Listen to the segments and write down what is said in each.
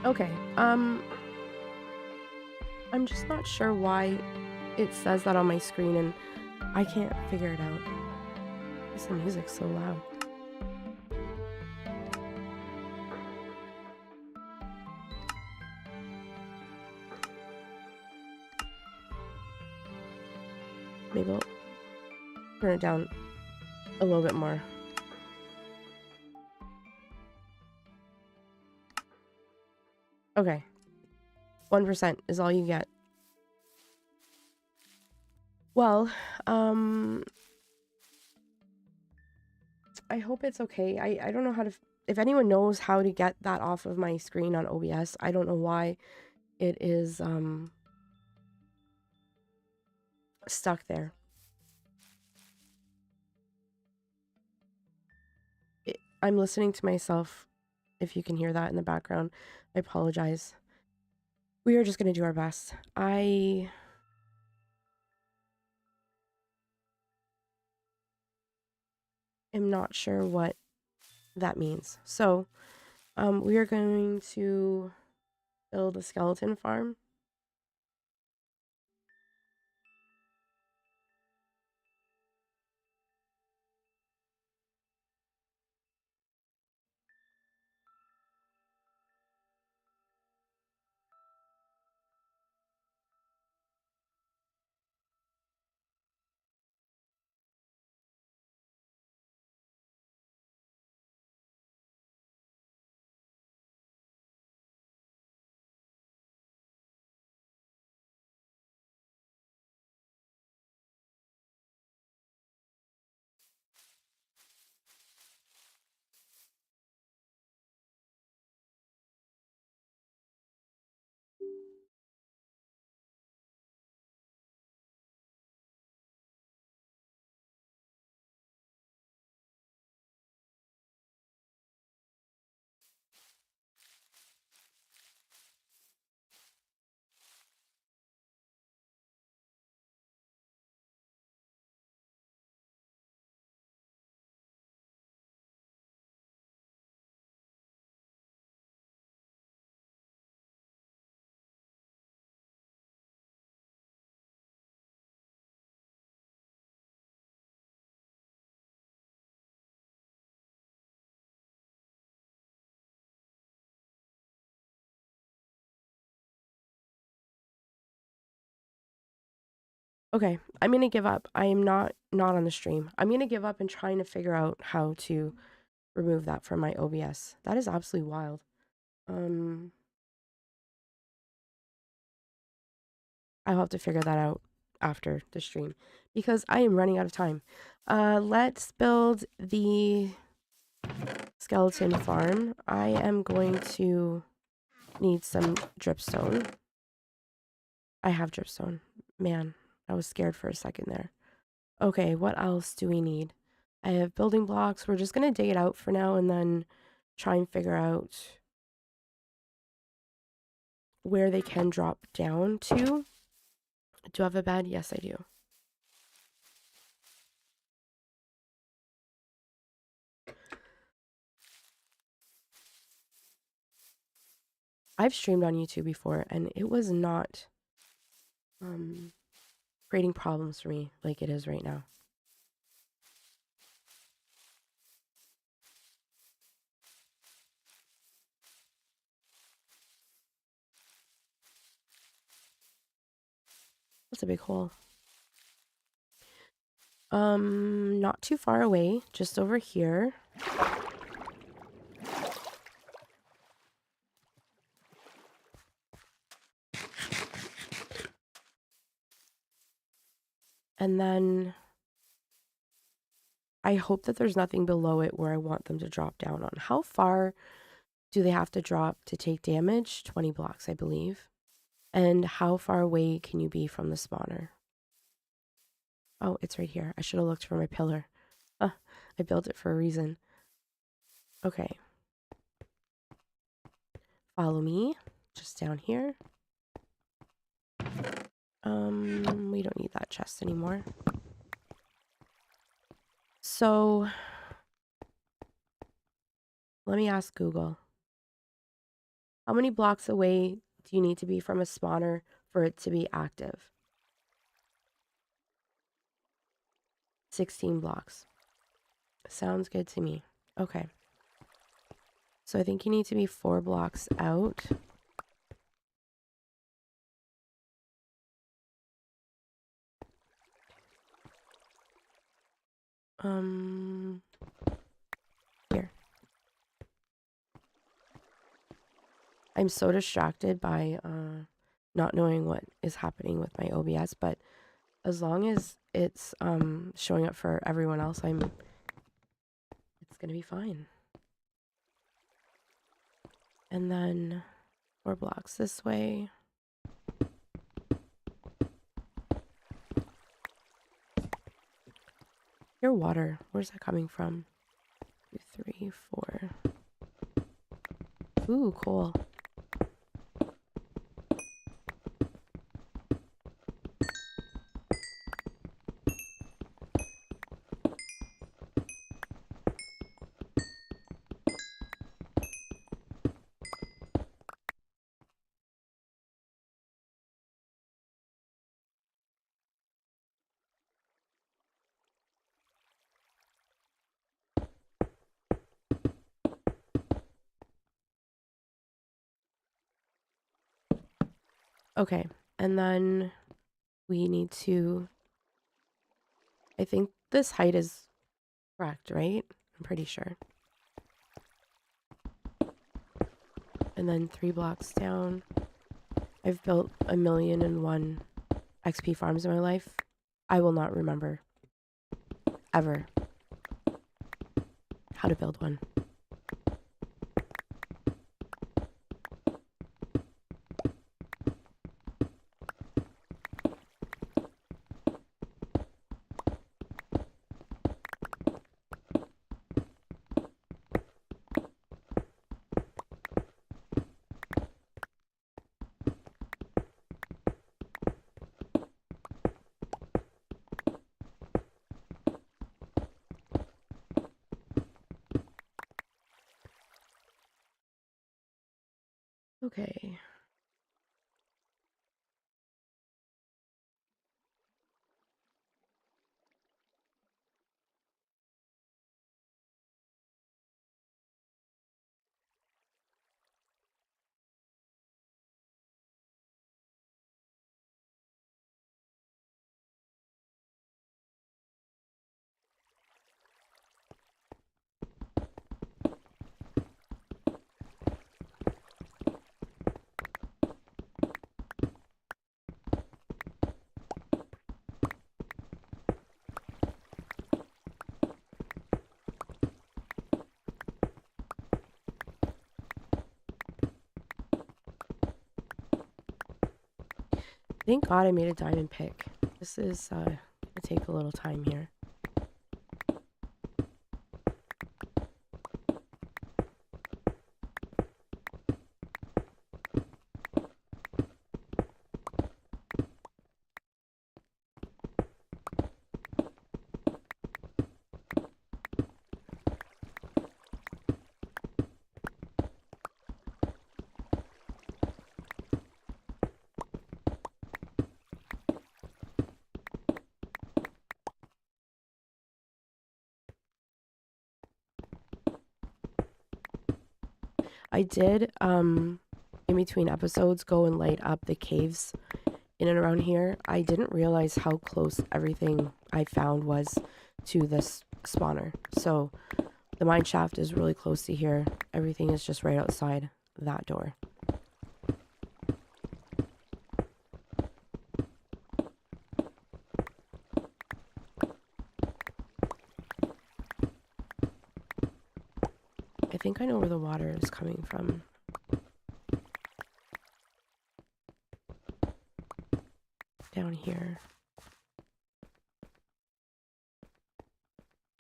Okay. I'm just not sure why it says that on my screen and I can't figure it out. The music's so loud. Maybe I'll turn it down a little bit more. Okay. 1% is all you get. Well, I hope it's okay. I don't know how to... If anyone knows how to get that off of my screen on OBS, I don't know why it is, stuck there. I'm listening to myself, if you can hear that in the background. I apologize. We are just going to do our best. I am not sure what that means. So, we are going to build a skeleton farm. Okay, I'm gonna give up. I am not on the stream. I'm gonna give up and trying to figure out how to remove that from my OBS. That is absolutely wild. I'll have to figure that out after the stream because I am running out of time. Let's build the skeleton farm. I am going to need some dripstone. I have dripstone. Man, I was scared for a second there. Okay, what else do we need? I have building blocks. We're just going to dig it out for now and then try and figure out where they can drop down to. Do I have a bed? Yes, I do. I've streamed on YouTube before and it was not creating problems for me like it is right now. That's a big hole. Not too far away, just over here. And then I hope that there's nothing below it where I want them to drop down on. How far do they have to drop to take damage? 20 blocks, I believe. And how far away can you be from the spawner? Oh, it's right here. I should have looked for my pillar. I built it for a reason. Okay. Follow me. Just down here. We don't need that chest anymore. So, let me ask Google. How many blocks away do you need to be from a spawner for it to be active? 16 blocks. Sounds good to me. Okay. So I think you need to be 4 blocks out. Here. I'm so distracted by not knowing what is happening with my OBS, but as long as it's showing up for everyone else, it's gonna be fine. And then 4 blocks this way. Your water, where's that coming from? 2, 3, 4. Ooh, cool. Okay, and then we need to, I think this height is correct, right? I'm pretty sure. And then 3 blocks down. I've built 1,000,001 XP farms in my life. I will not remember ever how to build one. Okay. Thank God I made a diamond pick. This is gonna take a little time here. I did in between episodes go and light up the caves in and around here. I didn't realize how close everything I found was to this spawner. So the mine shaft is really close to here. Everything is just right outside that door. I think I know where the water is coming from. Down here.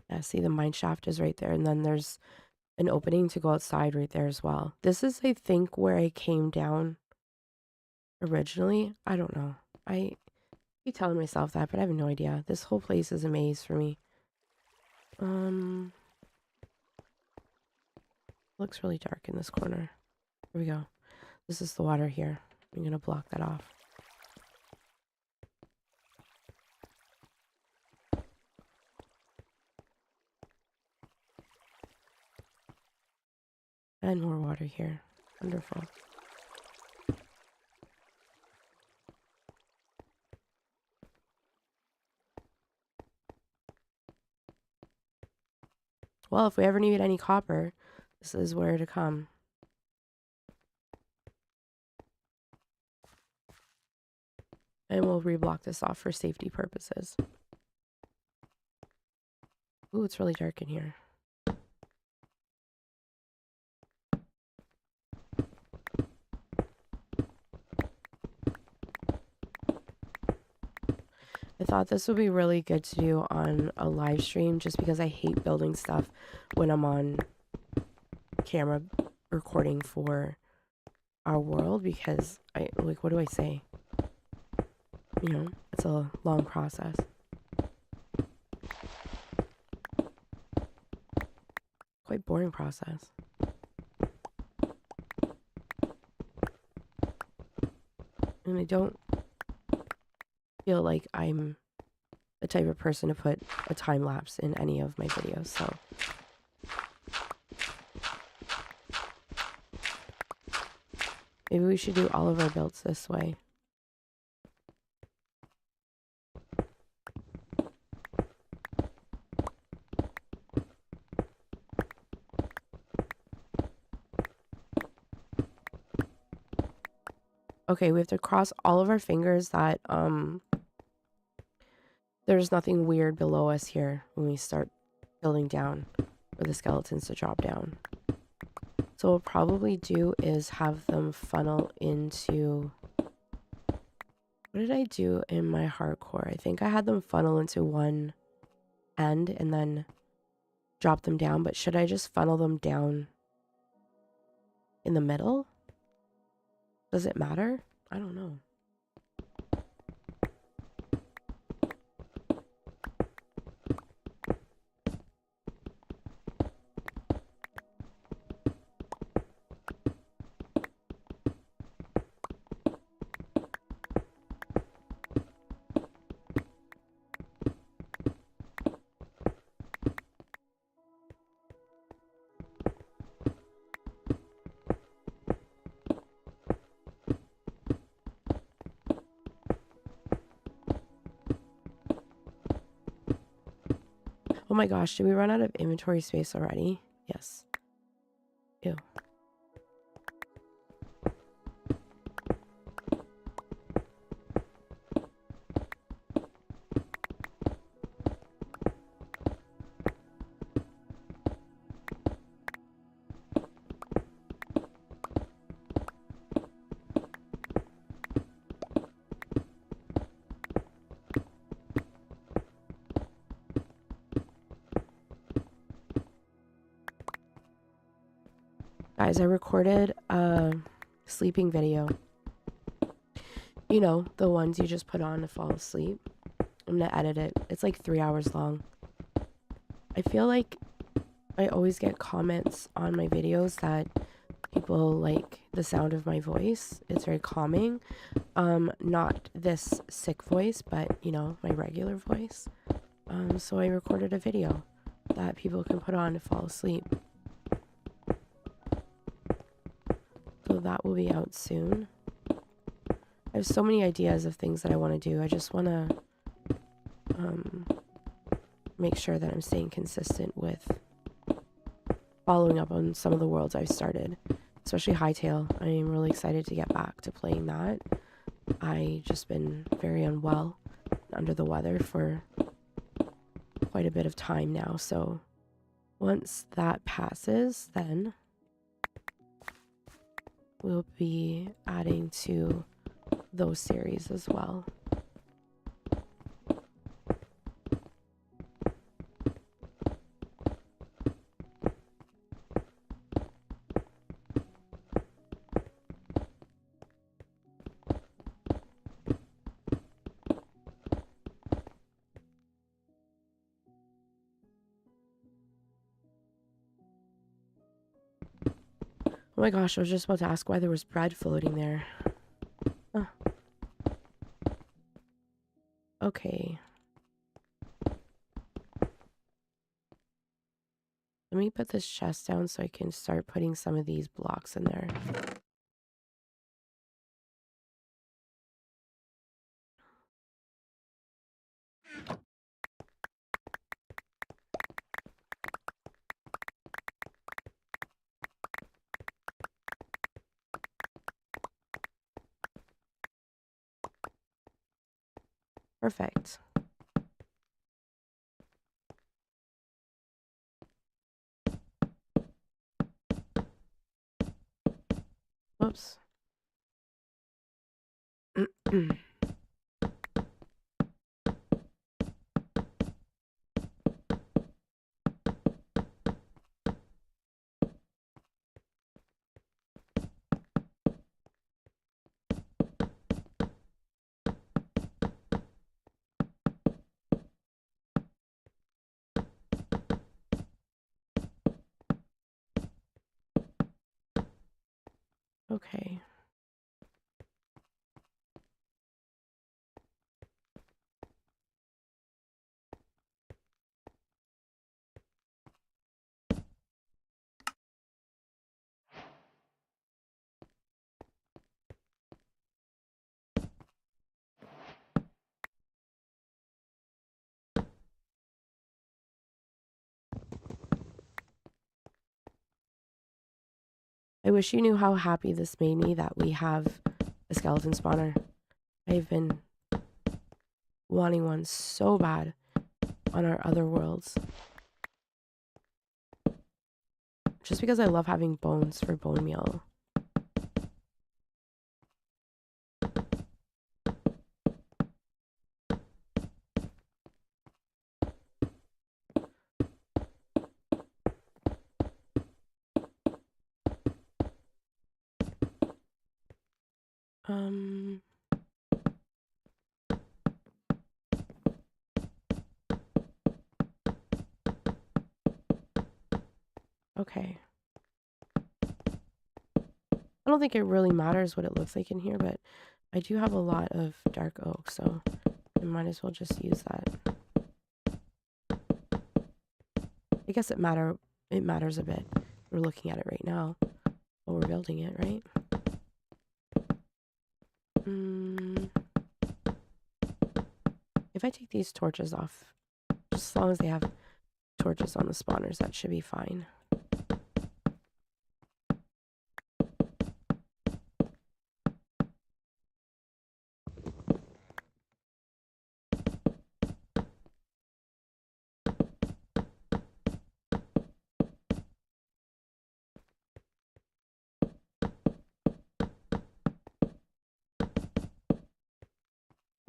Yeah, see the mine shaft is right there, and then there's an opening to go outside right there as well. This is, I think, where I came down originally. I don't know. I keep telling myself that, but I have no idea. This whole place is a maze for me. Looks really dark in this corner. Here we go. This is the water here. I'm gonna block that off. And more water here. Wonderful. Well, if we ever need any copper, this is where to come. And we'll reblock this off for safety purposes. Ooh, it's really dark in here. I thought this would be really good to do on a live stream just because I hate building stuff when I'm on camera recording for our world, because what do I say? You know, it's a long process. Quite boring process. And I don't feel like I'm the type of person to put a time lapse in any of my videos, so. Maybe we should do all of our builds this way. Okay, we have to cross all of our fingers that there's nothing weird below us here when we start building down for the skeletons to drop down. So what we'll probably do is have them funnel into... What did I do in my hardcore? I think I had them funnel into one end and then drop them down, but should I just funnel them down in the middle? Does it matter? I don't know. Oh my gosh, did we run out of inventory space already? Yes. Ew. Guys, I recorded a sleeping video. You know, the ones you just put on to fall asleep. I'm gonna edit it. It's like 3 hours long. I feel like I always get comments on my videos that people like the sound of my voice. It's very calming. Not this sick voice, but, you know, my regular voice. So I recorded a video that people can put on to fall asleep. So that will be out soon. I have so many ideas of things that I want to do. I just want to make sure that I'm staying consistent with following up on some of the worlds I've started, especially Hytale. I am really excited to get back to playing that. I just been very unwell, under the weather for quite a bit of time now. So once that passes, then we'll be adding to those series as well. Oh Oh my gosh, I was just about to ask why there was bread floating there. Huh. Okay. Let me put this chest down so I can start putting some of these blocks in there. Perfect. Whoops. Okay. I wish you knew how happy this made me that we have a skeleton spawner. I've been wanting one so bad on our other worlds. Just because I love having bones for bone meal. Um... Okay. I don't think it really matters what it looks like in here, but I do have a lot of dark oak, so I might as well just use that. I guess it matters a bit. We're looking at it right now while we're building it, right? If I take these torches off, just as long as they have torches on the spawners, that should be fine.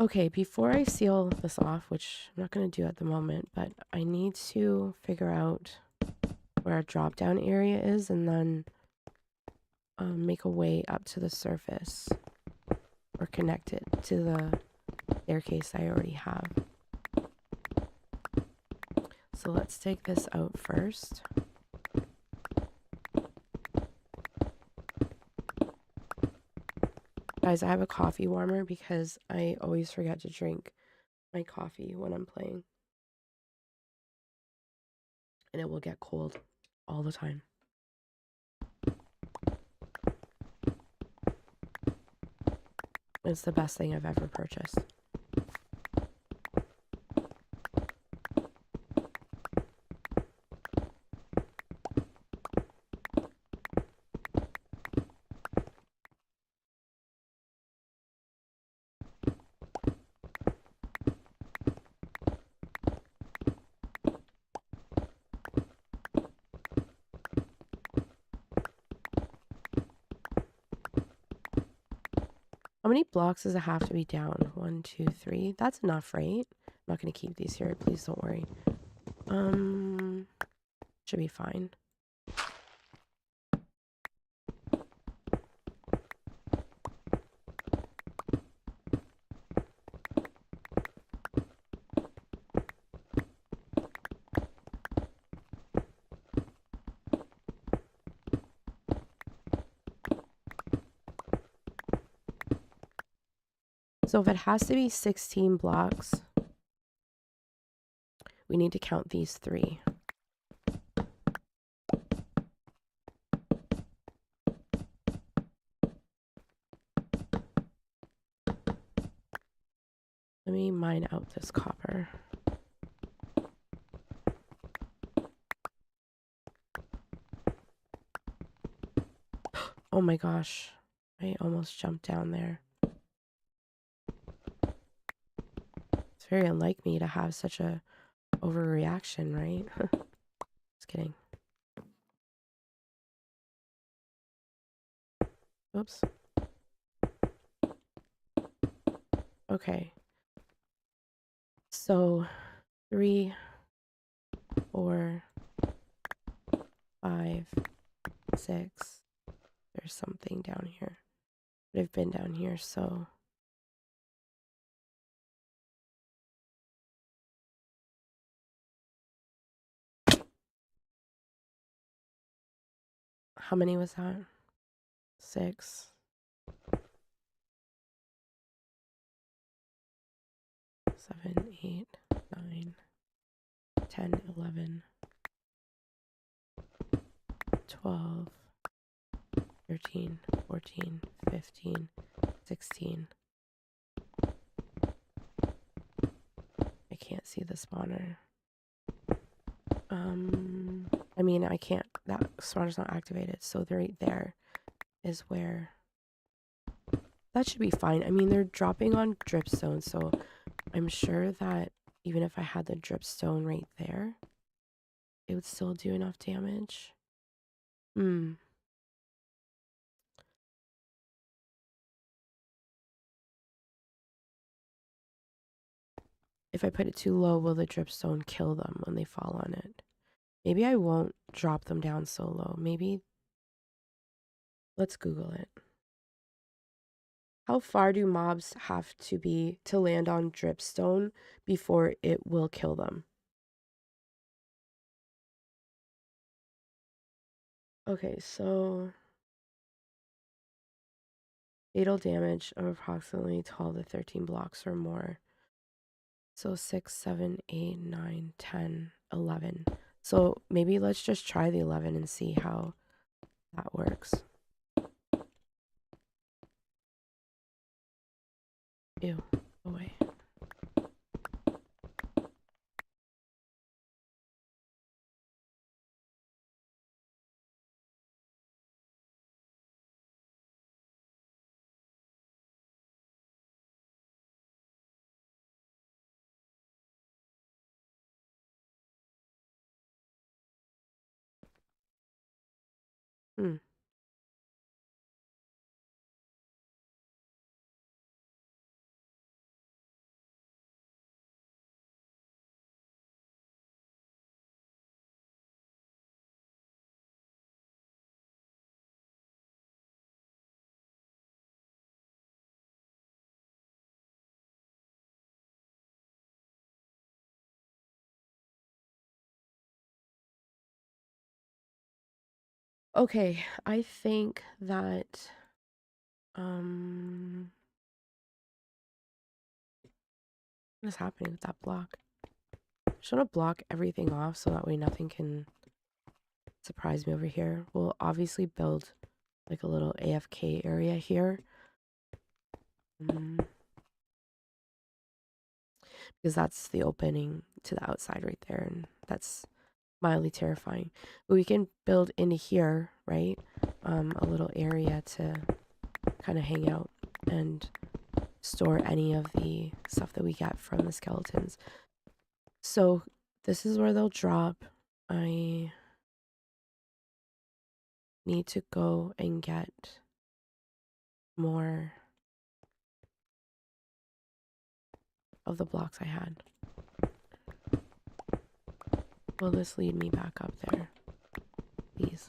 Okay, before I seal this off, which I'm not going to do at the moment, but I need to figure out where our drop down area is and then make a way up to the surface or connect it to the staircase I already have. So let's take this out first. Guys, I have a coffee warmer because I always forget to drink my coffee when I'm playing. And it will get cold all the time. It's the best thing I've ever purchased. How many blocks does it have to be down? 1, 2, 3. That's enough, right? I'm not going to keep these here. Please don't worry. Should be fine. So if it has to be 16 blocks, we need to count these 3. Let me mine out this copper. Oh my gosh, I almost jumped down there. It's very unlike me to have such a overreaction, right? Just kidding. Oops. Okay. So 3, 4, 5, 6. There's something down here. I've been down here, so how many was that? 6. 7, 8, 9, 10, 11, 12, 13, 14, 15, 16. I can't see the spawner. I mean, I can't. That spawner's not activated, so right there is where. That should be fine. I mean, they're dropping on dripstone, so I'm sure that even if I had the dripstone right there, it would still do enough damage. If I put it too low, will the dripstone kill them when they fall on it? Maybe I won't drop them down so low. Maybe. Let's Google it. How far do mobs have to be to land on dripstone before it will kill them? Okay, so fatal damage of approximately 12 to 13 blocks or more. So 6, 7, 8, 9, 10, 11. So maybe let's just try the 11 and see how that works. Ew, away. Okay, I think that what is happening with that block? I just want to block everything off so that way nothing can surprise me over here. We'll obviously build like a little AFK area here. Because that's the opening to the outside right there, and that's mildly terrifying. But we can build into here, right? A little area to kind of hang out and store any of the stuff that we get from the skeletons. So this is where they'll drop. I need to go and get more of the blocks I had. Will this lead me back up there? Please.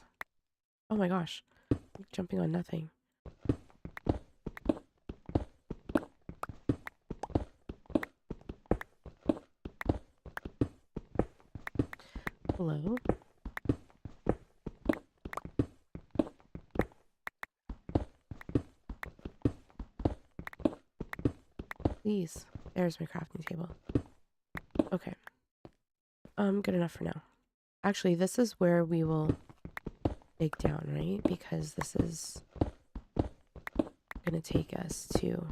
Oh my gosh. I'm jumping on nothing. Hello? Please. There's my crafting table. Okay. Good enough for now. Actually, this is where we will dig down, right? Because this is gonna take us to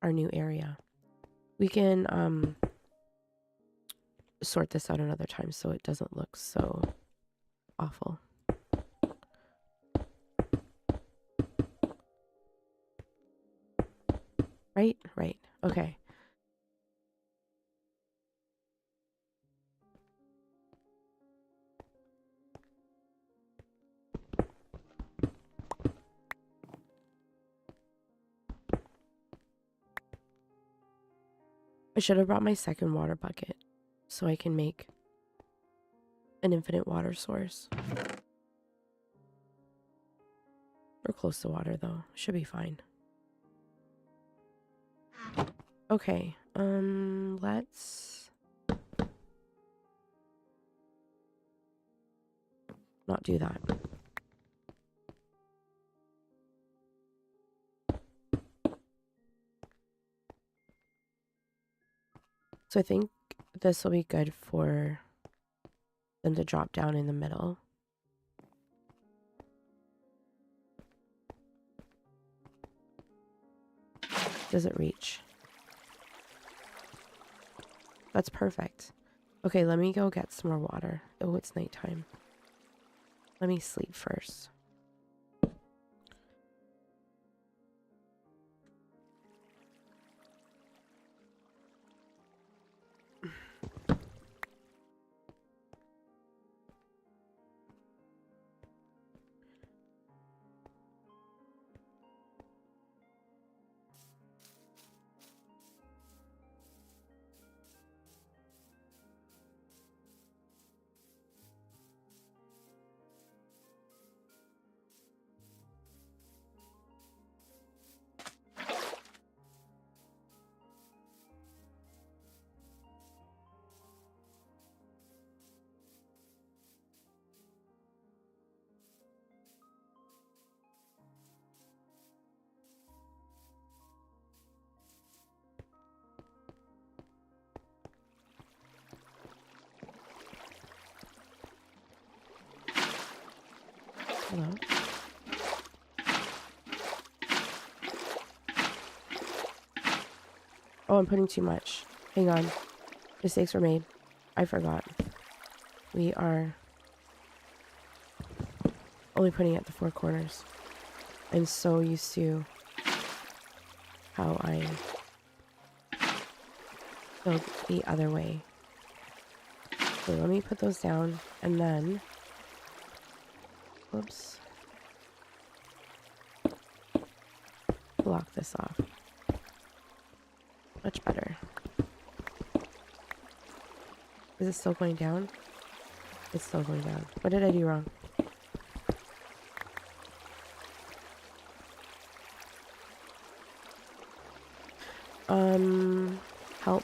our new area. We can sort this out another time so it doesn't look so awful. Right? Right. Okay. I should have brought my second water bucket so I can make an infinite water source. We're close to water though. Should be fine. Okay, let's not do that. So I think this will be good for them to drop down in the middle. Does it reach? That's perfect. Okay, let me go get some more water. Oh, it's nighttime. Let me sleep first. Hello? Oh, I'm putting too much. Hang on. Mistakes were made. I forgot. We are only putting it at the four corners. I'm so used to how I build the other way. So let me put those down and then... Whoops. Block this off. Much better. Is it still going down? It's still going down. What did I do wrong? Help.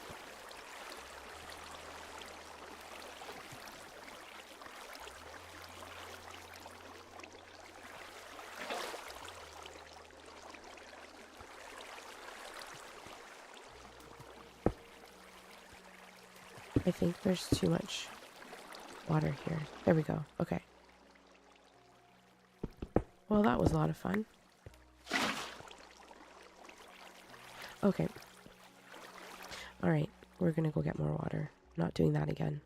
I think there's too much water here. There we go. Okay. Well, that was a lot of fun. Okay. Alright, we're gonna go get more water. Not doing that again.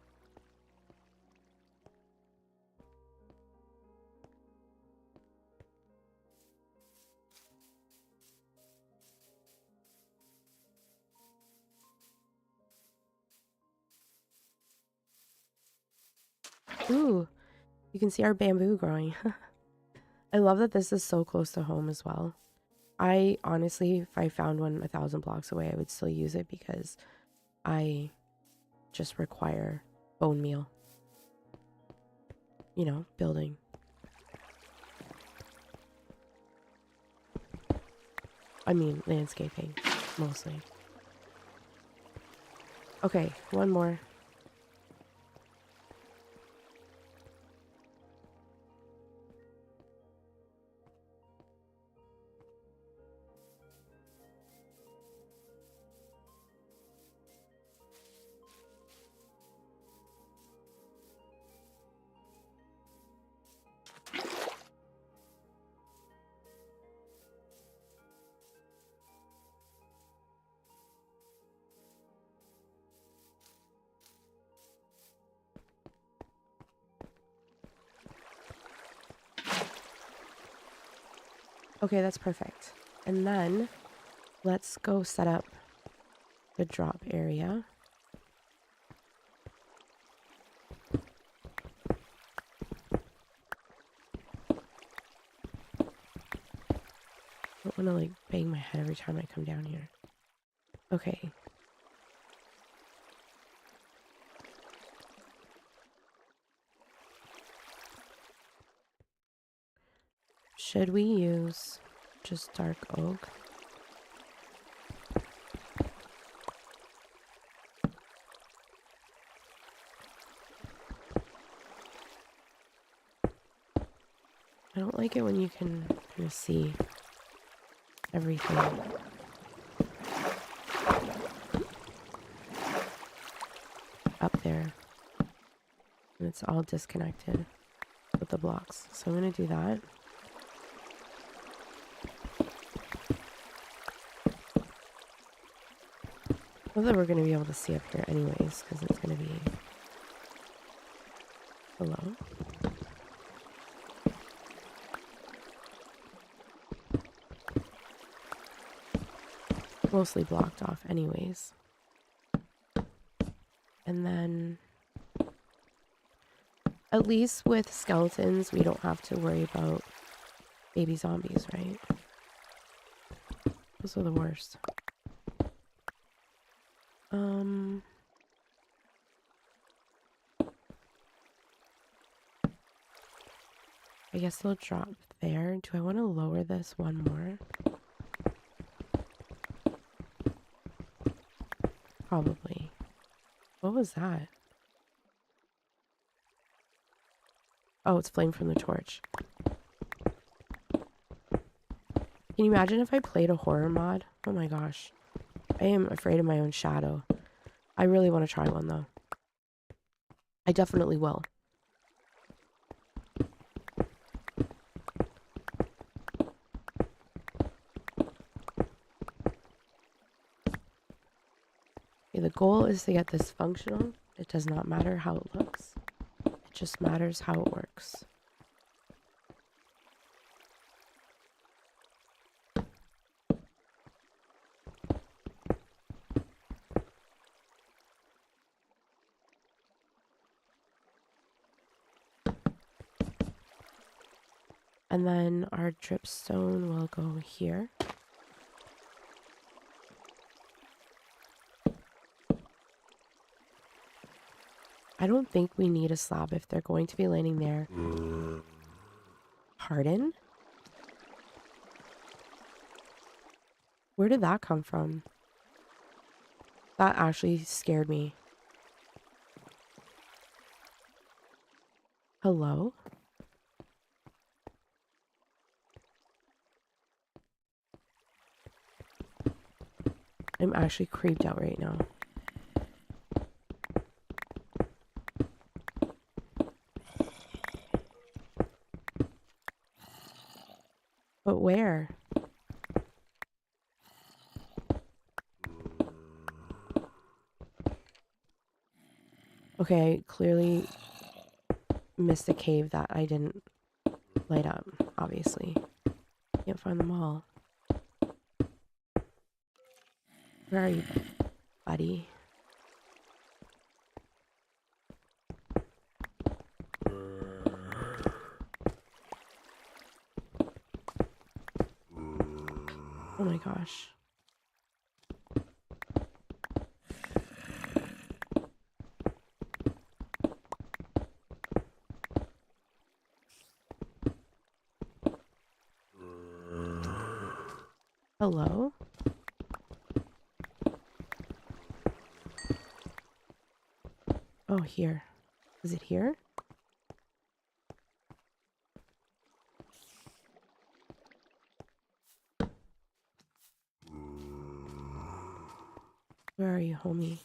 Ooh, you can see our bamboo growing. I love that this is so close to home as well. I honestly, if I found one 1,000 blocks away, I would still use it because I just require bone meal. You know, building. I mean, landscaping, mostly. Okay, one more. Okay, that's perfect. And then let's go set up the drop area. I don't want to like bang my head every time I come down here. Okay. Should we use just dark oak? I don't like it when you can kind of see everything. Up there. And it's all disconnected with the blocks. So I'm going to do that. Not that we're going to be able to see up here anyways, because it's going to be... Hello? Mostly blocked off anyways. And then... At least with skeletons, we don't have to worry about baby zombies, right? Those are the worst. I guess they'll drop there. Do I want to lower this one more? Probably. What was that? Oh, it's flame from the torch. Can you imagine if I played a horror mod? Oh my gosh. I am afraid of my own shadow. I really want to try one though. I definitely will. Okay, the goal is to get this functional. It does not matter how it looks. It just matters how it works. And then our dripstone will go here. I don't think we need a slab if they're going to be landing there. Pardon? Where did that come from? That actually scared me. Hello? I'm actually creeped out right now. But where? Okay, I clearly missed a cave that I didn't light up, obviously. Can't find them all. Where are you, buddy? Oh my gosh. Hello? Oh, here. Is it here? Where are you, homie?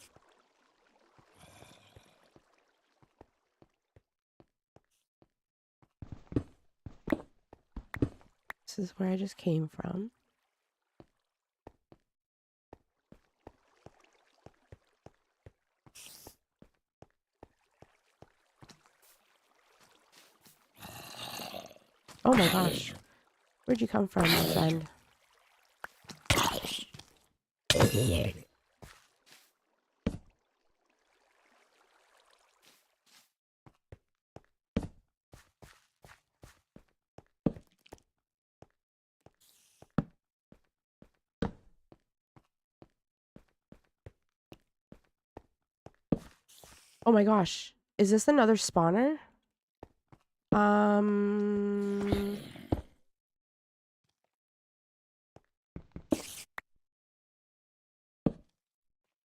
This is where I just came from. Oh my gosh. Where'd you come from, my friend? Oh my gosh. Is this another spawner?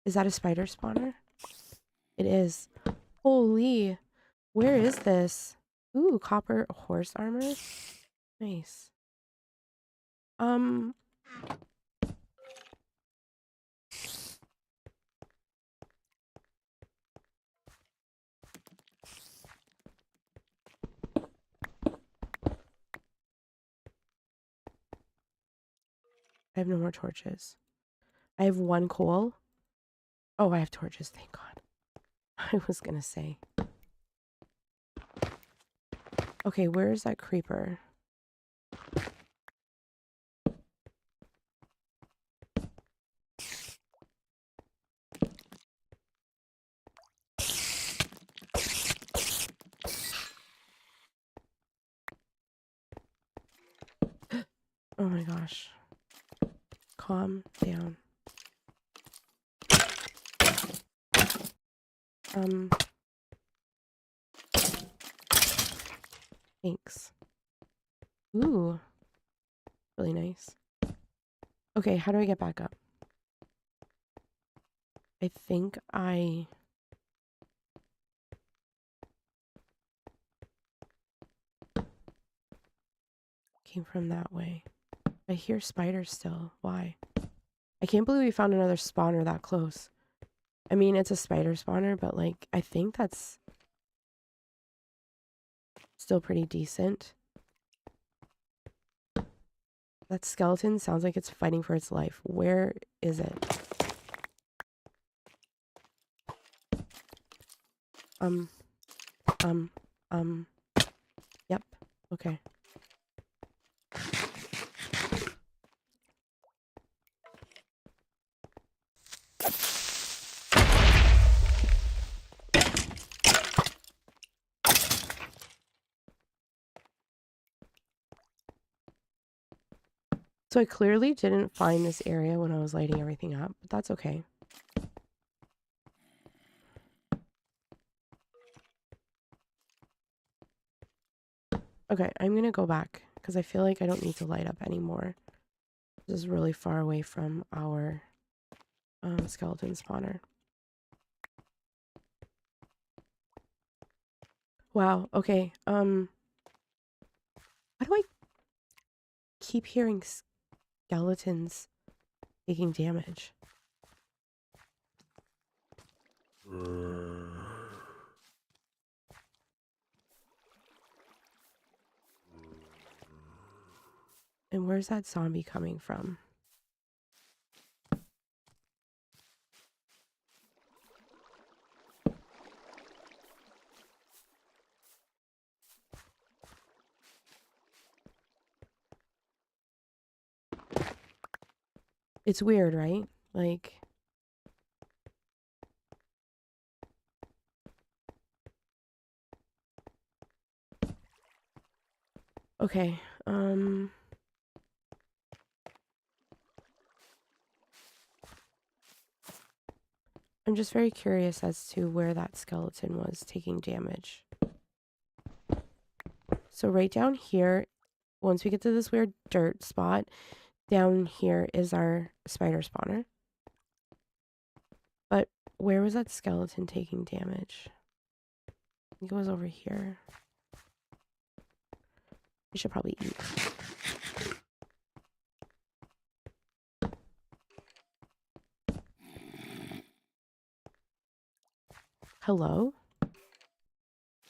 Is that a spider spawner? It is. Holy. Where is this? Ooh, copper horse armor. Nice. I have no more torches. I have 1 coal. Oh, I have torches, thank God. I was gonna say. Okay, where is that creeper? Oh my gosh. Calm down. Thanks. Ooh. Really nice. Okay, how do I get back up? I think I... came from that way. I hear spiders still. Why? I can't believe we found another spawner that close. I mean, it's a spider spawner, but like, I think that's still pretty decent. That skeleton sounds like it's fighting for its life. Where is it? Yep. Okay. So I clearly didn't find this area when I was lighting everything up, but that's okay. Okay, I'm gonna go back because I feel like I don't need to light up anymore. This is really far away from our skeleton spawner. Wow, okay. Why do I keep hearing skeletons taking damage? And where's that zombie coming from? It's weird, right? Like... Okay, I'm just very curious as to where that skeleton was taking damage. So right down here, once we get to this weird dirt spot, down here is our spider spawner. But where was that skeleton taking damage? I think it was over here. We should probably eat. Hello?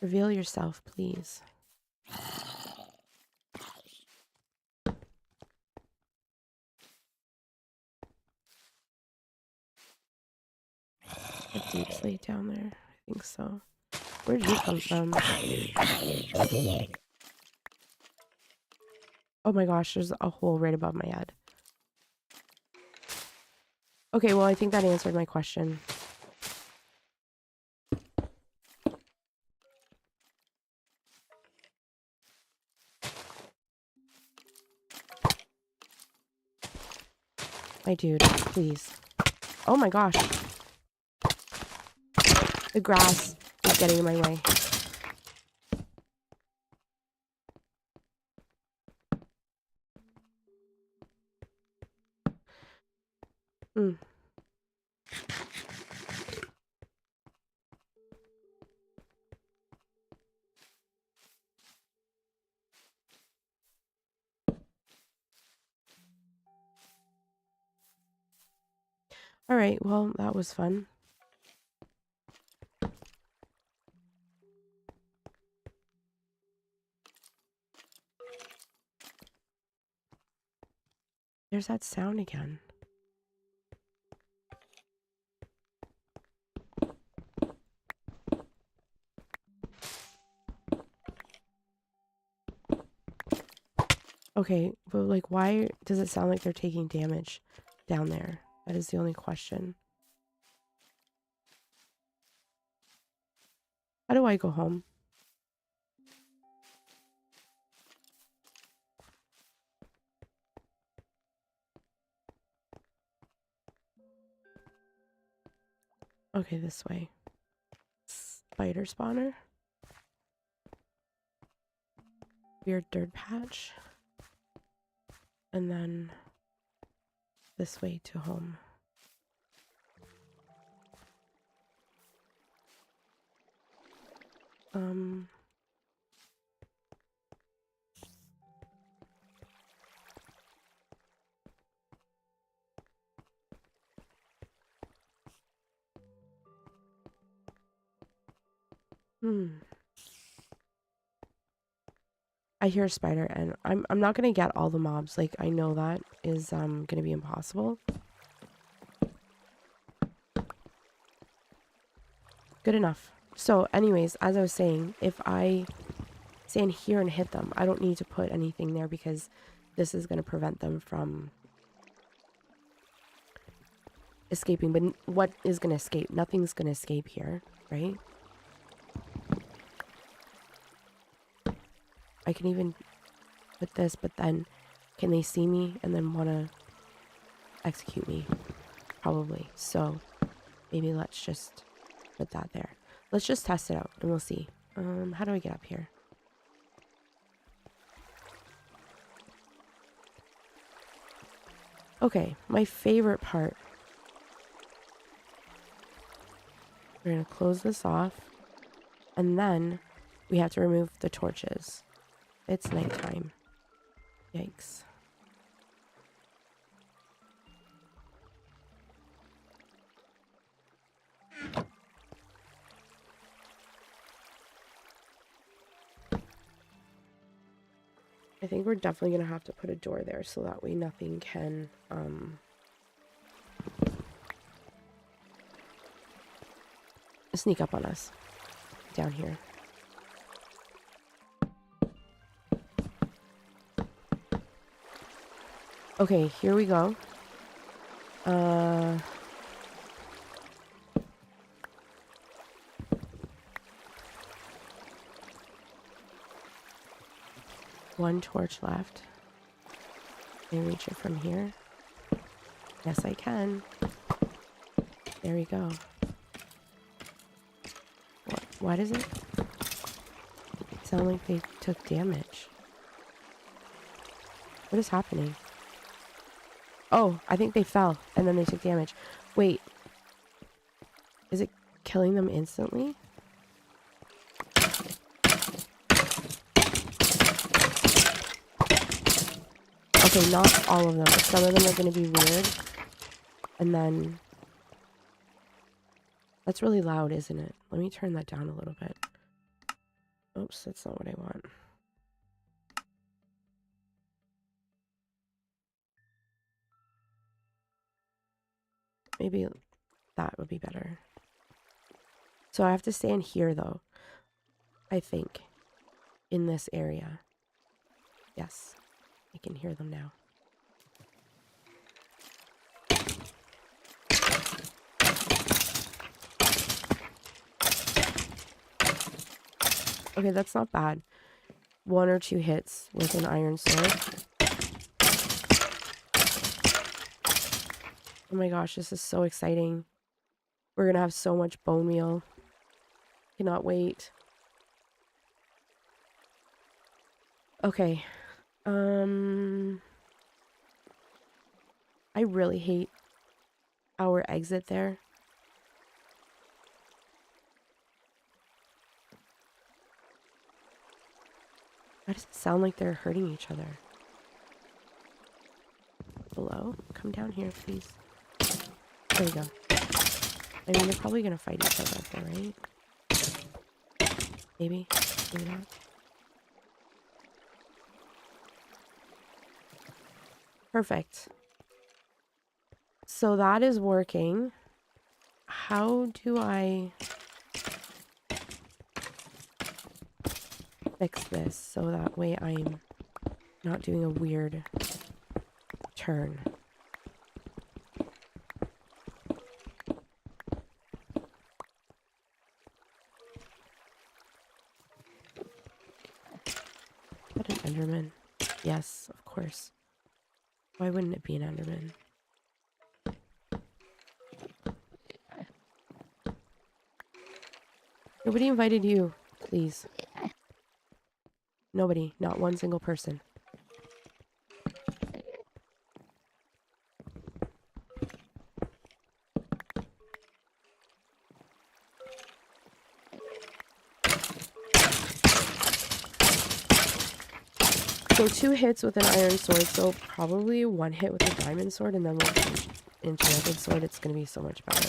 Reveal yourself, please. A deep slate down there. I think so. Where did you come from? Oh my gosh, there's a hole right above my head. Okay, well, I think that answered my question. My dude, please. Oh my gosh. The grass is getting in my way. Hmm. All right, well, that was fun. There's that sound again. Okay, but like, why does it sound like they're taking damage down there? That is the only question. How do I go home? Okay, this way. Spider spawner. Weird dirt patch. And then this way to home. I hear a spider, and I'm not gonna get all the mobs. Like, I know that is gonna be impossible. Good enough. So anyways, as I was saying, if I stand here and hit them, I don't need to put anything there because this is gonna prevent them from escaping. But what is gonna escape? Nothing's gonna escape here, right? I can even put this, but then can they see me and then want to execute me? Probably. So maybe let's just put that there. Let's just test it out and we'll see. How do I get up here? Okay, my favorite part. We're gonna close this off, and then we have to remove the torches. It's nighttime. Yikes. I think we're definitely gonna have to put a door there so that way nothing can sneak up on us down here. Okay, here we go. One torch left. Can I reach it from here? Yes, I can. There we go. Why does it sound like they took damage? What is happening? Oh, I think they fell and then they took damage. Wait. Is it killing them instantly? Okay, not all of them, but some of them are going to be weird. And then... That's really loud, isn't it? Let me turn that down a little bit. Oops, that's not what I want. Maybe that would be better. So I have to stand here, though. I think. In this area. Yes. I can hear them now. Okay, that's not bad. 1 or 2 hits with an iron sword. Oh my gosh, this is so exciting. We're gonna have so much bone meal. Cannot wait. Okay. I really hate our exit there. Why does it sound like they're hurting each other? Hello? Come down here, please. There we go. I mean, they're probably gonna fight each other up there, right? Maybe. Maybe not. Perfect. So that is working. How do I fix this so that way I'm not doing a weird turn? Is that an Enderman? Yes, of course. Why wouldn't it be an Enderman? Nobody invited you, please. Nobody, not one single person. So 2 hits with an iron sword, so probably 1 hit with a diamond sword, and then with an enchanted sword, it's gonna be so much better.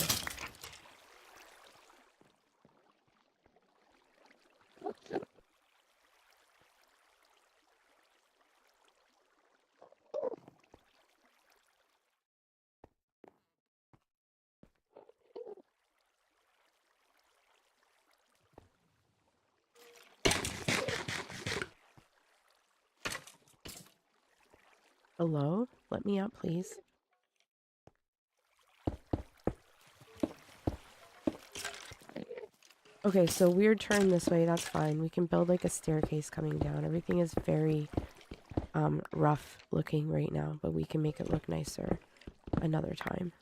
Hello? Let me out, please. Okay, so weird turn this way, that's fine. We can build like a staircase coming down. Everything is very rough looking right now, but we can make it look nicer another time.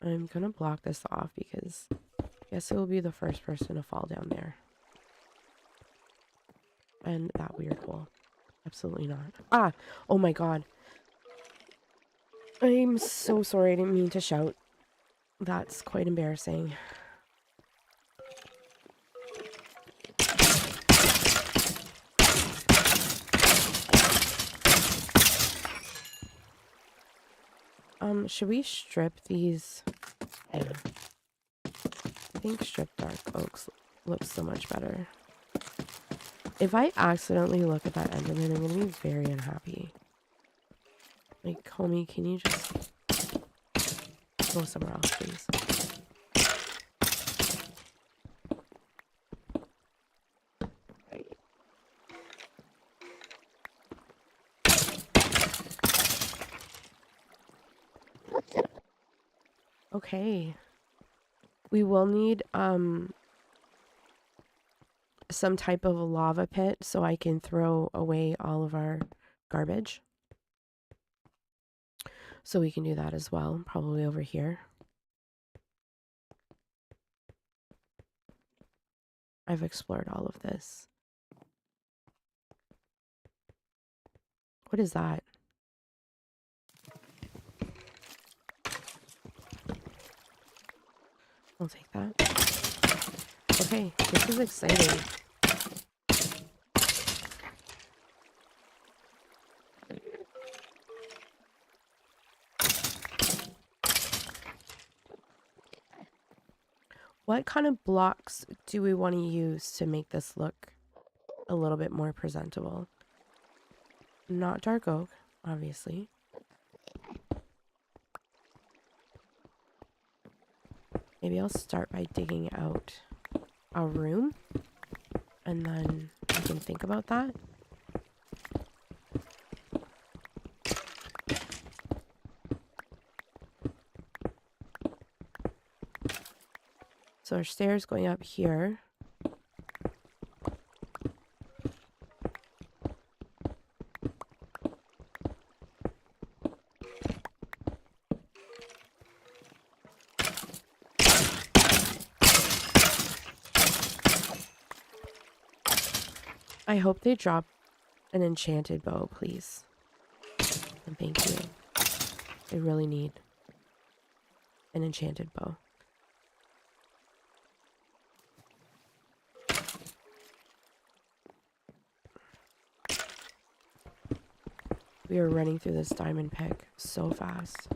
I'm gonna block this off because I guess it will be the first person to fall down there. And that weird hole. Absolutely not. Ah! Oh my god. I'm so sorry, I didn't mean to shout. That's quite embarrassing. Should we strip these? Yeah. I think stripped dark oaks looks so much better. If I accidentally look at that Enderman, I'm gonna be very unhappy. Like, homie, can you just go somewhere else, please? Okay. We will need, some type of a lava pit so I can throw away all of our garbage. So we can do that as well, probably over here. I've explored all of this. What is that? I'll take that. Okay, this is exciting. What kind of blocks do we want to use to make this look a little bit more presentable? Not dark oak, obviously. Maybe I'll start by digging out a room, and then we can think about that. So our stairs going up here. I hope they drop an enchanted bow, please. And thank you. I really need an enchanted bow. We are running through this diamond pick so fast.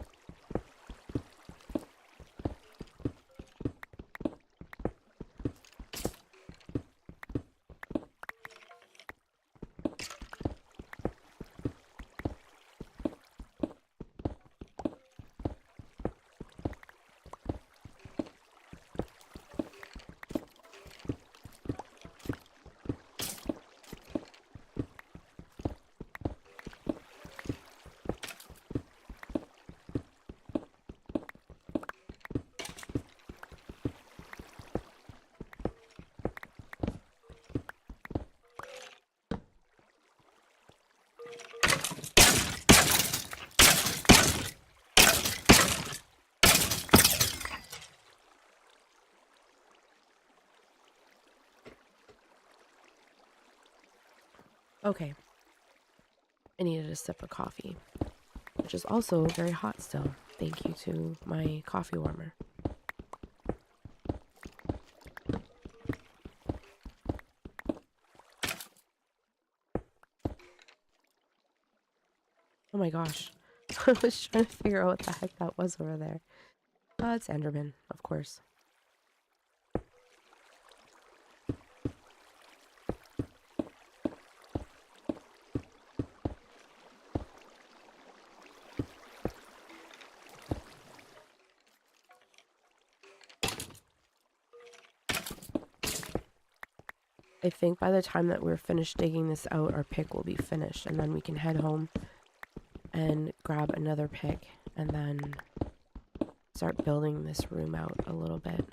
Okay. I needed a sip of coffee, which is also very hot still. Thank you to my coffee warmer. Oh my gosh. I was trying to figure out what the heck that was over there. It's Enderman, of course. I think by the time that we're finished digging this out, our pick will be finished, and then we can head home and grab another pick and then start building this room out a little bit.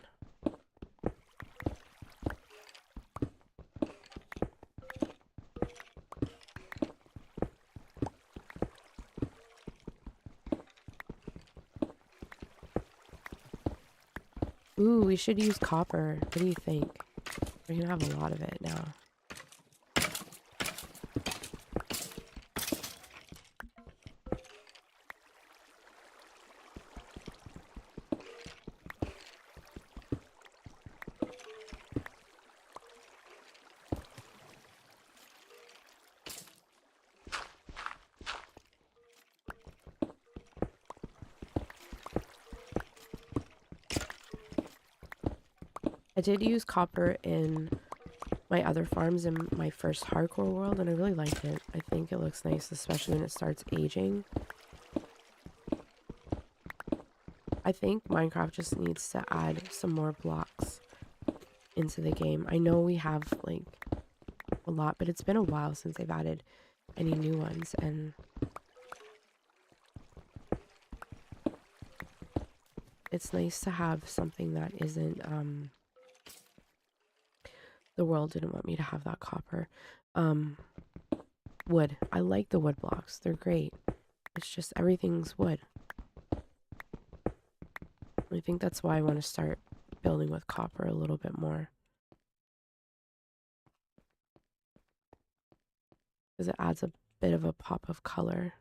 Ooh, we should use copper. What do you think? We're gonna have a lot of it now. I did use copper in my other farms in my first hardcore world, and I really liked it. I think it looks nice, especially when it starts aging. I think Minecraft just needs to add some more blocks into the game. I know we have like a lot, but it's been a while since they've added any new ones, and it's nice to have something that isn't the world didn't want me to have that copper. Wood. I like the wood blocks. They're great. It's just everything's wood. I think that's why I want to start building with copper a little bit more. Because it adds a bit of a pop of color.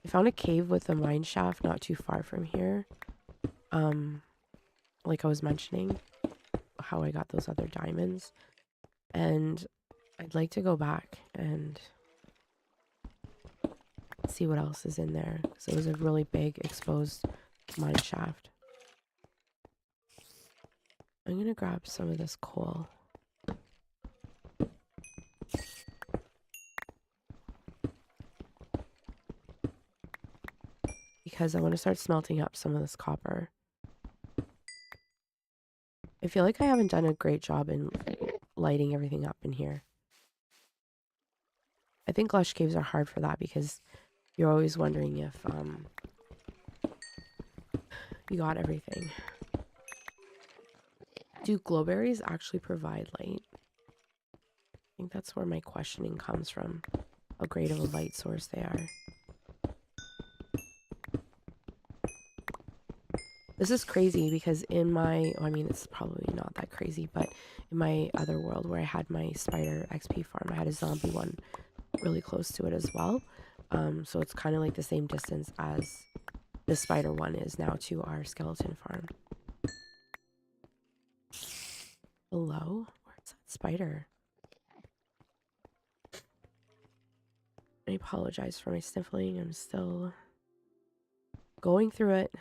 I found a cave with a mine shaft not too far from here. Like I was mentioning, how I got those other diamonds. And I'd like to go back and see what else is in there. Because it was a really big exposed mine shaft. I'm gonna grab some of this coal. Because I want to start smelting up some of this copper. I feel like I haven't done a great job in lighting everything up in here. I think lush caves are hard for that because you're always wondering if you got everything. Do glowberries actually provide light? I think that's where my questioning comes from. How great of a light source they are. This is crazy because in my, I mean, it's probably not that crazy, but in my other world where I had my spider XP farm, I had a zombie one really close to it as well. So it's kind of like the same distance as the spider one is now to our skeleton farm. Hello? Where's that spider? I apologize for my sniffling. I'm still going through it.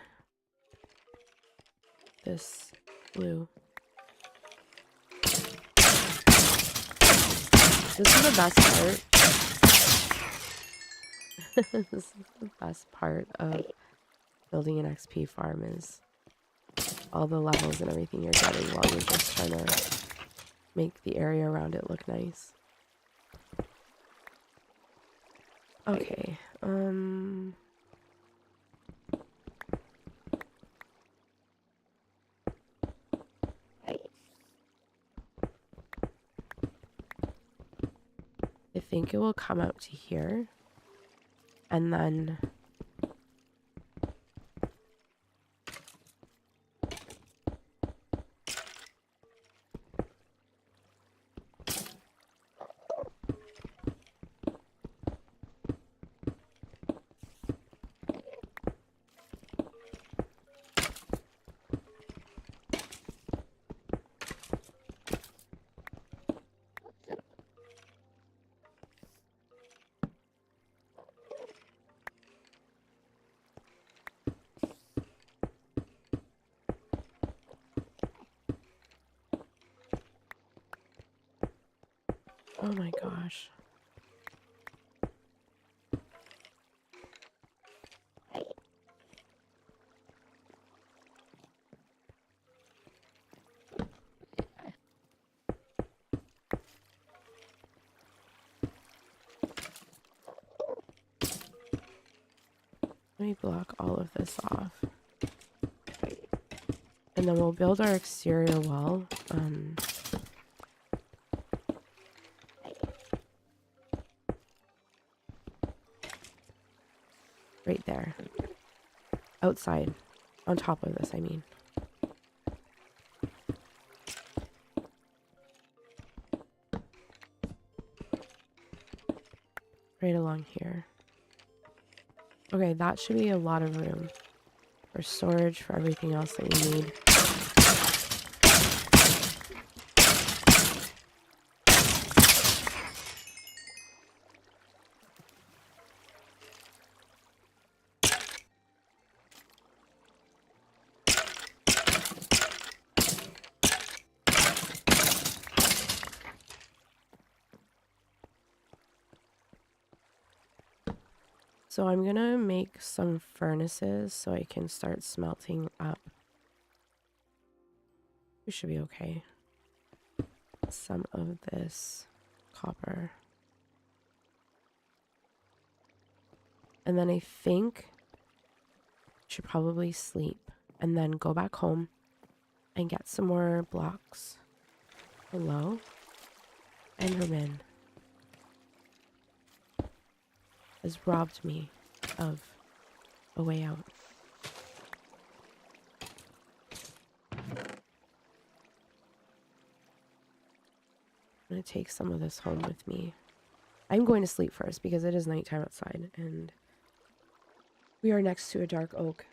This blue. This is the best part. This is the best part of building an XP farm is all the levels and everything you're getting while you're just trying to make the area around it look nice. Okay, I think it will come out to here, and then oh my gosh. Let me block all of this off. And then we'll build our exterior wall. Right there. Outside. On top of this, I mean. Right along here. Okay, that should be a lot of room for storage, for everything else that we need. So I'm gonna make some furnaces so I can start smelting up. We should be okay. Some of this copper. And then I think I should probably sleep and then go back home and get some more blocks. Hello? Enderman has robbed me of a way out. I'm going to take some of this home with me. I'm going to sleep first because it is nighttime outside and we are next to a dark oak.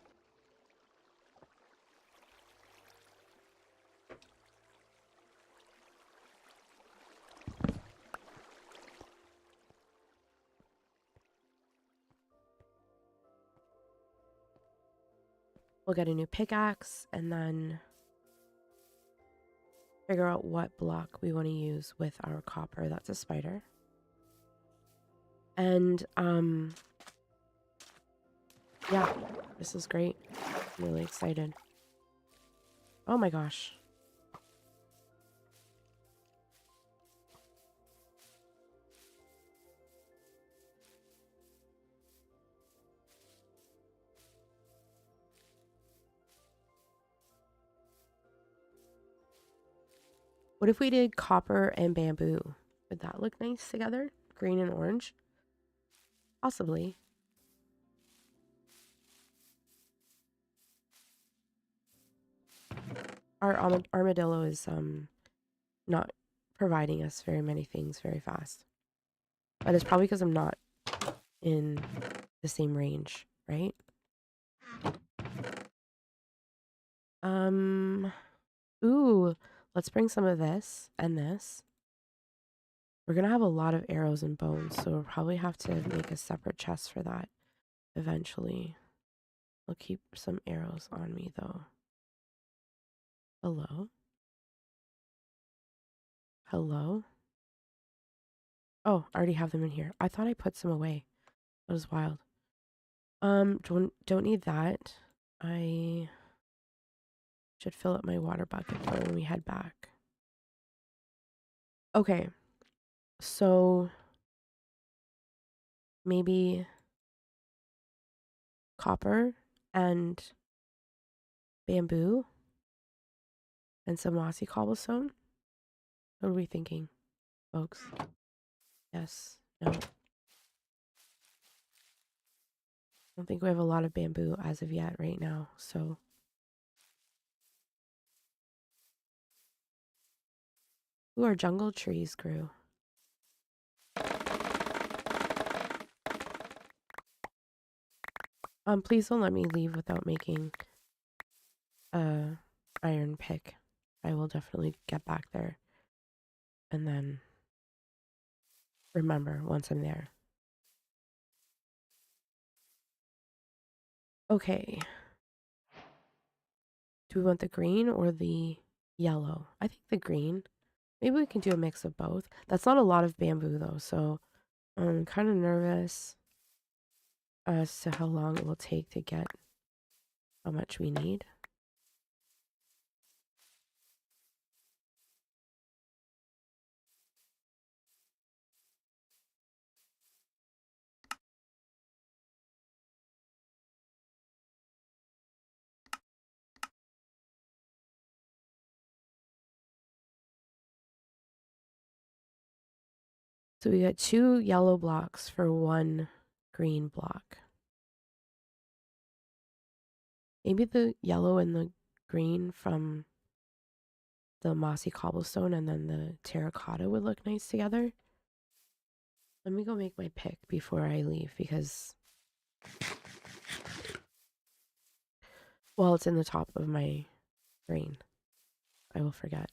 We'll get a new pickaxe and then figure out what block we want to use with our copper. That's a spider. And, yeah, this is great. I'm really excited. Oh my gosh. What if we did copper and bamboo? Would that look nice together? Green and orange? Possibly. Our armadillo is not providing us very many things very fast. But it's probably because I'm not in the same range, right? Ooh, let's bring some of this and this. We're gonna have a lot of arrows and bones, so we'll probably have to make a separate chest for that eventually. I'll keep some arrows on me though. Hello? Hello? Oh, I already have them in here. I thought I put some away. That was wild. Don't need that. I should fill up my water bucket for when we head back. Okay. So maybe copper and bamboo and some mossy cobblestone. What are we thinking, folks? Yes. No. I don't think we have a lot of bamboo as of yet right now, so. Ooh, our jungle trees grew. Please don't let me leave without making a iron pick. I will definitely get back there and then remember once I'm there. Okay. Do we want the green or the yellow? I think the green. Maybe we can do a mix of both. That's not a lot of bamboo though, so I'm kind of nervous as to how long it will take to get how much we need. So we got 2 yellow blocks for 1 green block. Maybe the yellow and the green from the mossy cobblestone and then the terracotta would look nice together. Let me go make my pick before I leave because, well, it's in the top of my brain. I will forget.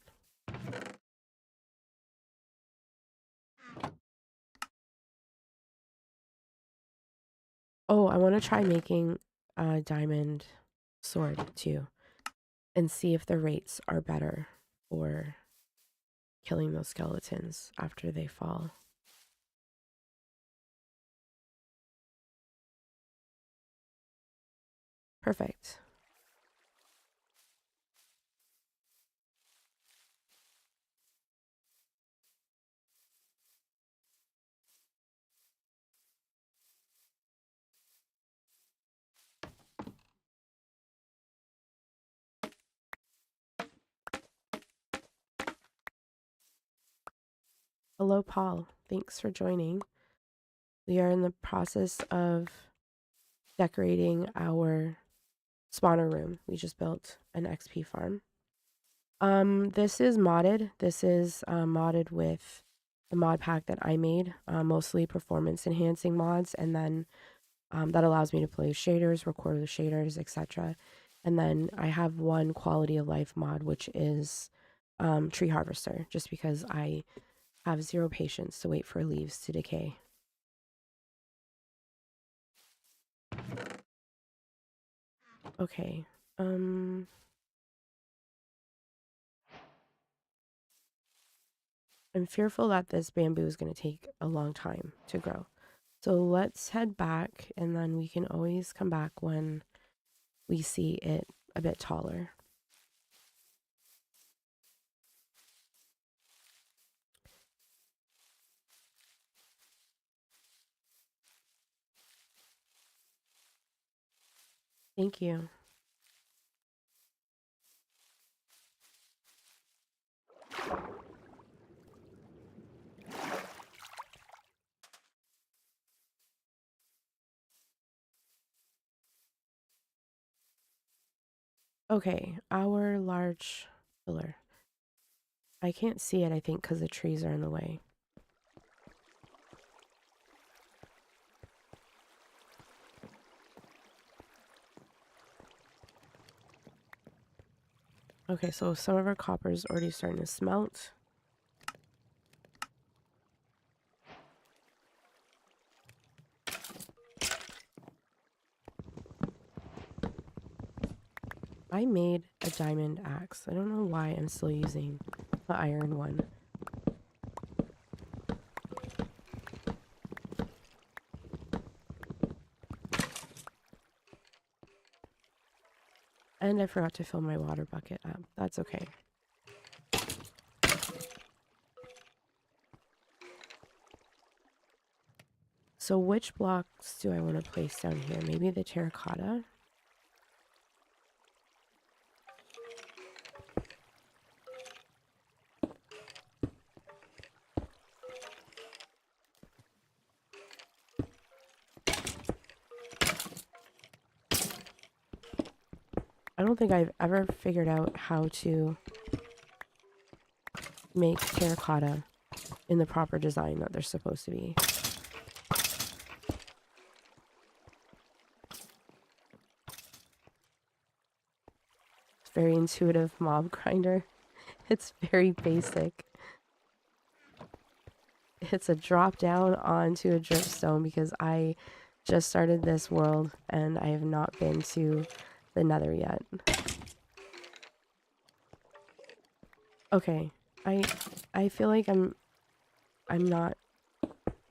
Oh, I want to try making a diamond sword too and see if the rates are better for killing those skeletons after they fall. Perfect. Hello, Paul. Thanks for joining. We are in the process of decorating our spawner room. We just built an XP farm. This is modded. This is modded with the mod pack that I made, mostly performance enhancing mods, and then that allows me to play with shaders, record the shaders, etc. And then I have one quality of life mod, which is tree harvester, just because I have 0 patience to wait for leaves to decay. Okay. I'm fearful that this bamboo is going to take a long time to grow. So let's head back and then we can always come back when we see it a bit taller. Thank you. Okay, our large pillar. I can't see it, I think, because the trees are in the way. Okay, so some of our copper is already starting to smelt. I made a diamond axe. I don't know why I'm still using the iron one. And I forgot to fill my water bucket up. That's okay. So which blocks do I want to place down here? Maybe the terracotta? I don't think I've ever figured out how to make terracotta in the proper design that they're supposed to be. It's very intuitive mob grinder. It's very basic. It's a drop down onto a dripstone because I just started this world and I have not been to the nether yet. Okay, I feel like I'm not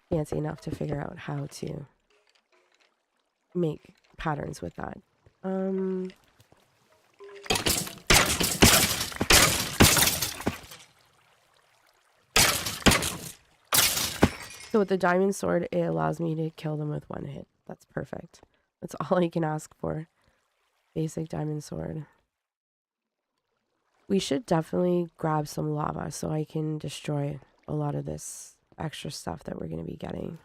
fancy enough to figure out how to make patterns with that. So with the diamond sword, it allows me to kill them with one hit. That's perfect. That's all I can ask for. Basic diamond sword. We should definitely grab some lava so I can destroy a lot of this extra stuff that we're going to be getting.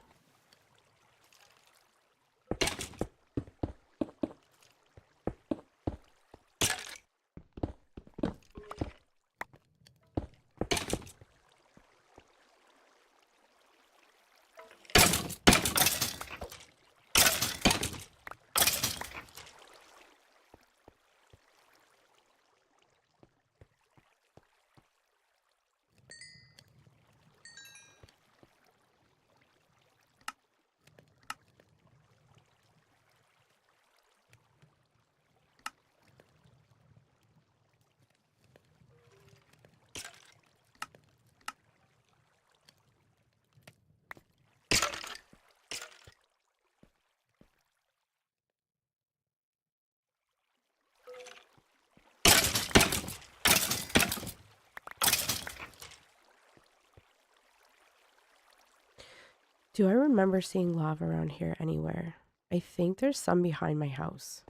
Do I remember seeing lava around here anywhere? I think there's some behind my house.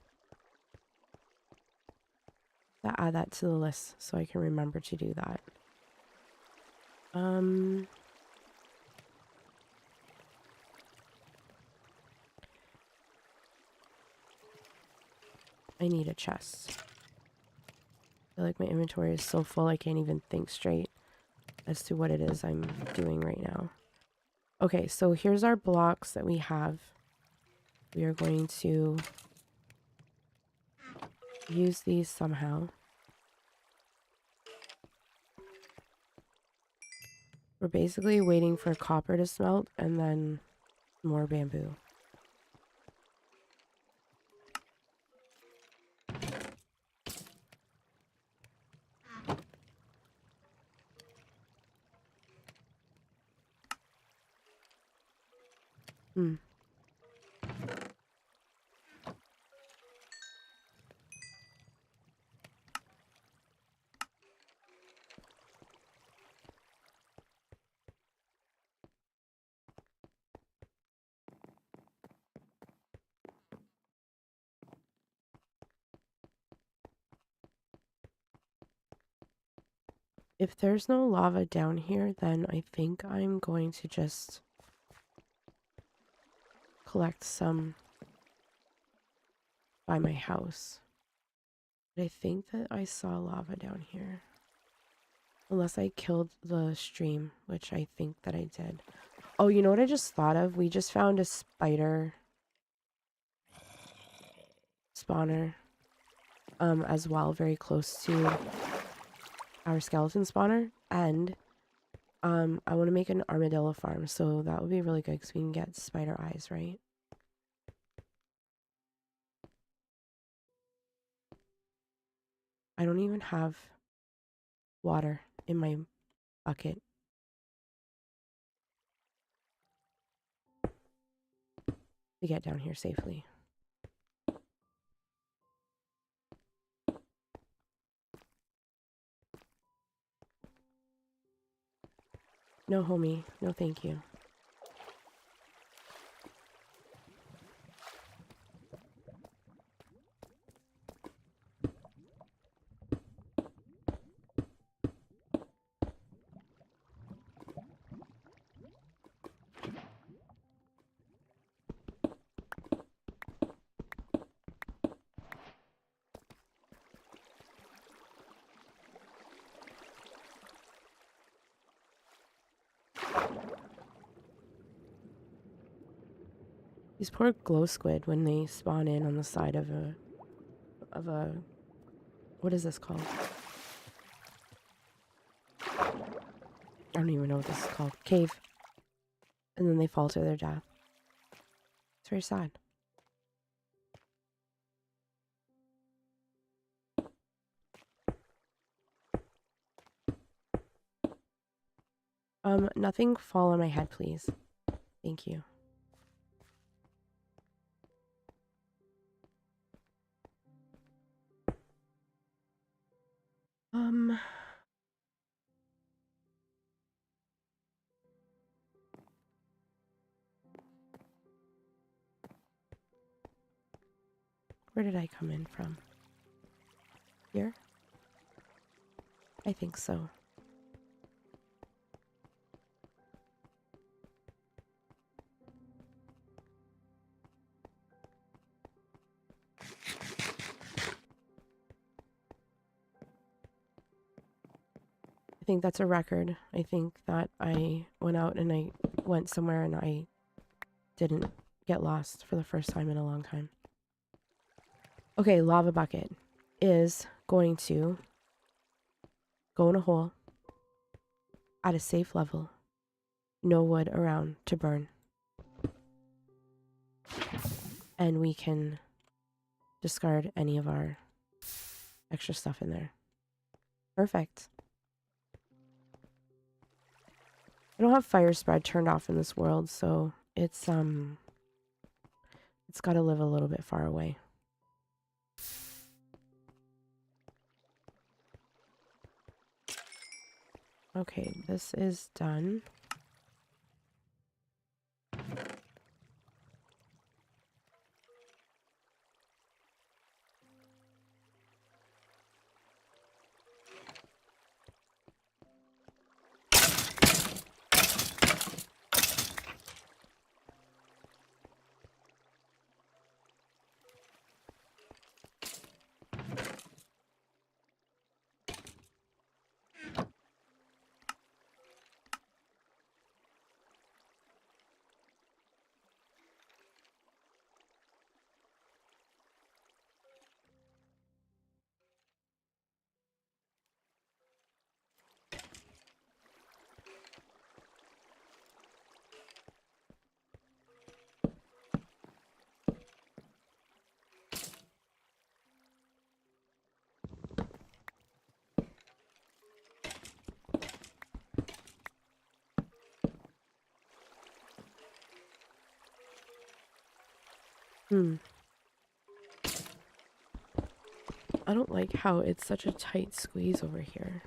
I'll add that to the list so I can remember to do that. I need a chest. I feel like my inventory is so full I can't even think straight as to what it is I'm doing right now. Okay, so here's our blocks that we have. We are going to use these somehow. We're basically waiting for copper to smelt and then more bamboo. Hmm. If there's no lava down here, then I think I'm going to just collect some by my house. But I think that I saw lava down here. Unless I killed the stream, which I think that I did. Oh, you know what I just thought of? We just found a spider spawner as well, very close to our skeleton spawner. And I want to make an armadillo farm, so that would be really good because we can get spider eyes, right? I don't even have water in my bucket. To get down here safely. No, homie. No, thank you. These poor glow squid when they spawn in on the side of a what is this called? I don't even know what this is called. Cave. And then they fall to their death. It's very sad. Nothing fall on my head, please. Thank you. Where did I come in from? Here? I think so. I think that's a record. I think that I went out and I went somewhere and I didn't get lost for the first time in a long time. Okay, lava bucket is going to go in a hole at a safe level. No wood around to burn. And we can discard any of our extra stuff in there. Perfect. I don't have fire spread turned off in this world, so it's got to live a little bit far away. Okay, this is done. I don't like how it's such a tight squeeze over here.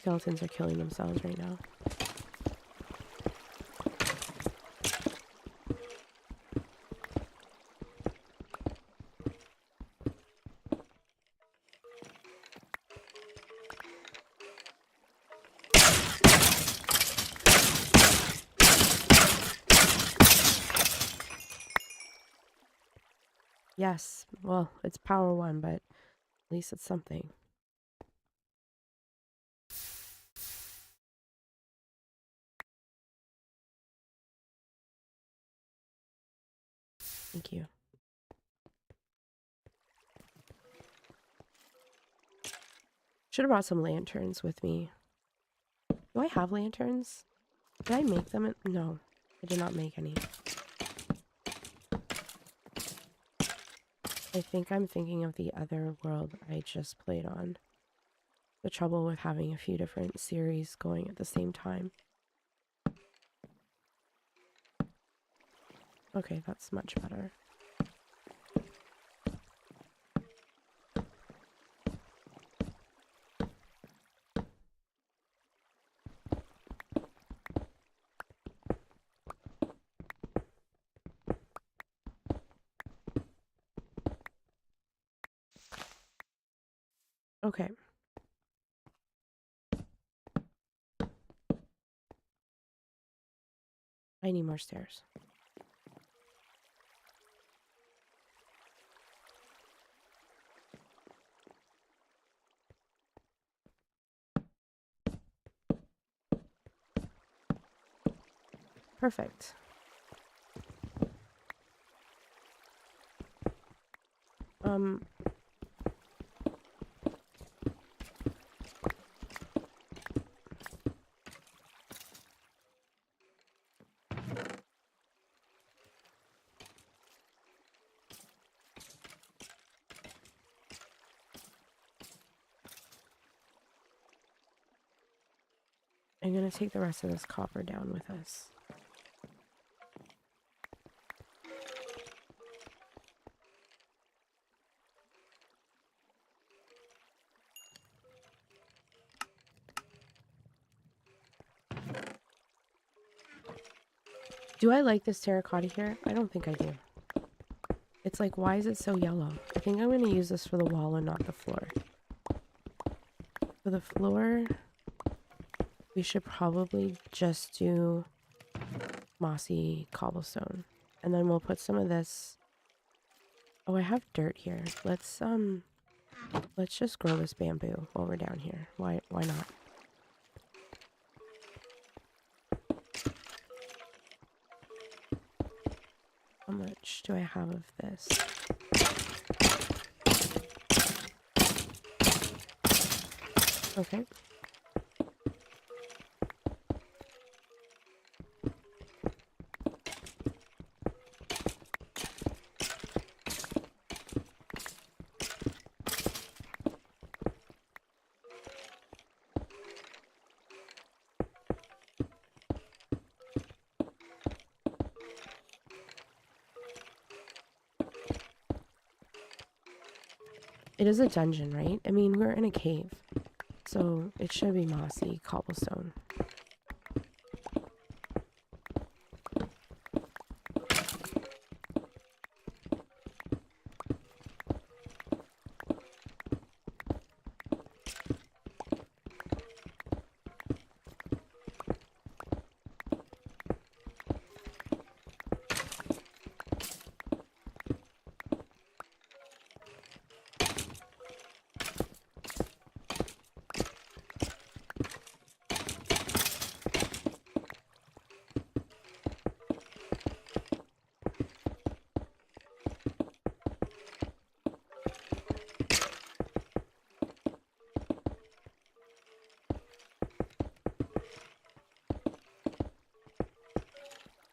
skeletons are killing themselves right now. Yes, well, it's power 1, but at least it's something. Thank you. Should have brought some lanterns with me. Do I have lanterns? Did I make them? No, I did not make any. I think I'm thinking of the other world I just played on. The trouble with having a few different series going at the same time. Okay, that's much better. Okay. I need more stairs. Perfect. I'm gonna take the rest of this copper down with us. Do I like this terracotta here? I don't think I do. It's like, why is it so yellow? I think I'm gonna use this for the wall and not the floor. For the floor, we should probably just do mossy cobblestone. And then we'll put some of this. Oh, I have dirt here. Let's just grow this bamboo while we're down here. Why not? How much do I have of this? Okay. It is a dungeon, right? I mean, we're in a cave, so it should be mossy cobblestone.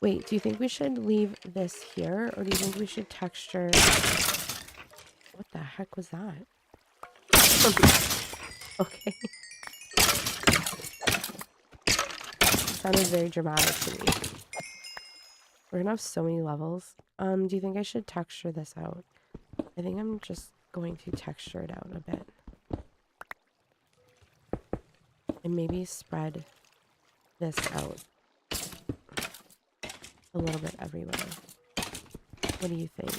Wait, do you think we should leave this here, or do you think we should texture... What the heck was that? Okay. Sounded very dramatic to me. We're gonna have so many levels. Do you think I should texture this out? I think I'm just going to texture it out a bit. and maybe spread this out a little bit everywhere. What do you think?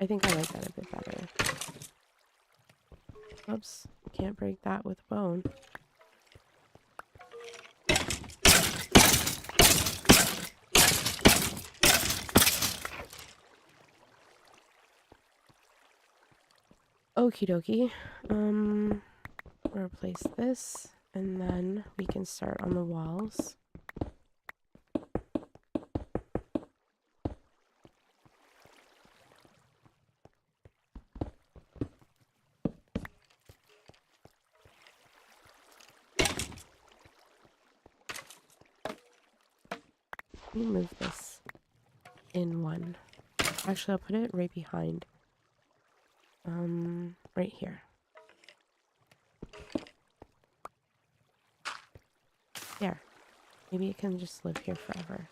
I think I like that a bit better. Oops, can't break that with a bone. Okie dokie. Replace this, and then we can start on the walls. Let me move this in one. Actually, I'll put it right behind. Right here. There. Maybe it can just live here forever.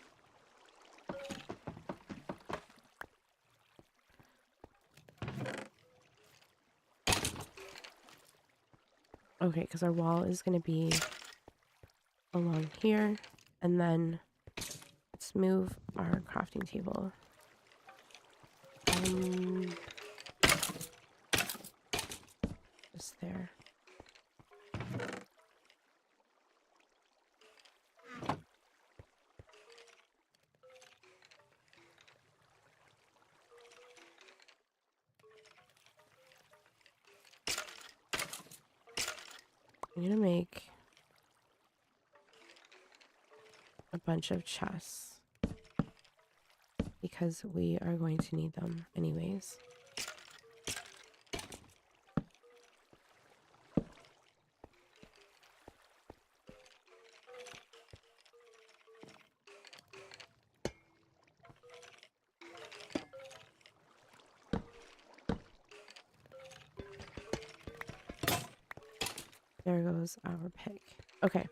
Okay, because our wall is going to be along here. And then let's move our crafting table. Just there. I'm gonna make a bunch of chests because we are going to need them anyways. There goes our pig. Okay.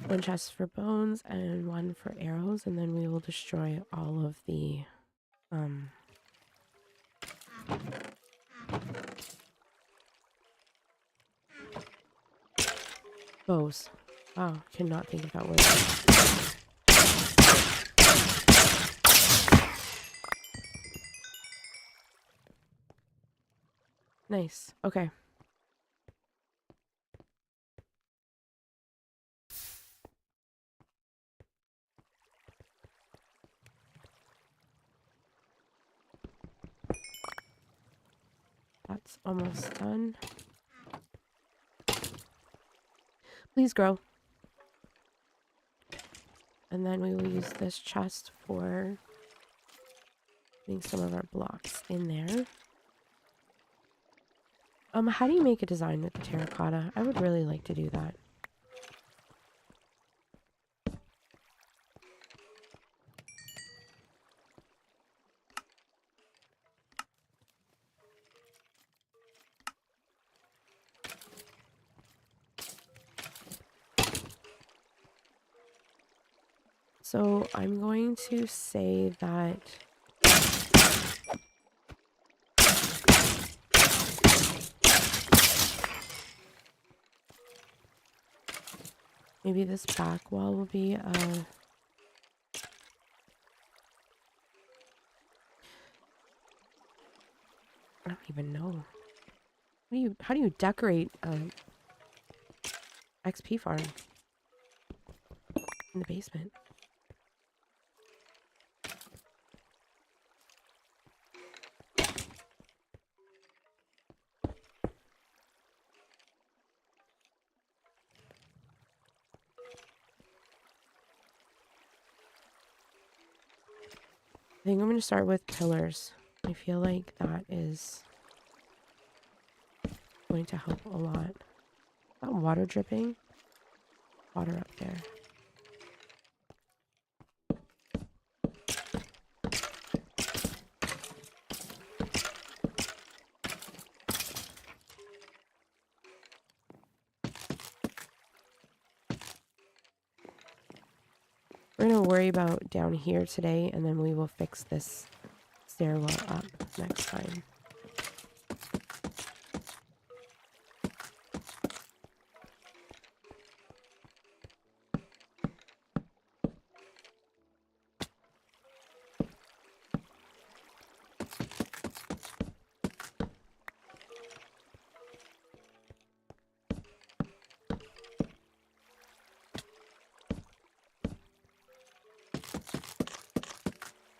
One chest for bones and one for arrows, and then we will destroy all of the bows. Wow, cannot think of that word. Nice. Okay. That's almost done. Please grow. And then we will use this chest for putting some of our blocks in there. How do you make a design with the terracotta? I would really like to do that. So I'm going to say that maybe this back wall will be I don't even know. How do you decorate a XP farm in the basement? I think I'm going to start with pillars. I feel like that is going to help a lot. Is that water dripping? Water up there. We're going to worry about down here today, and then we will fix this stairwell up next time.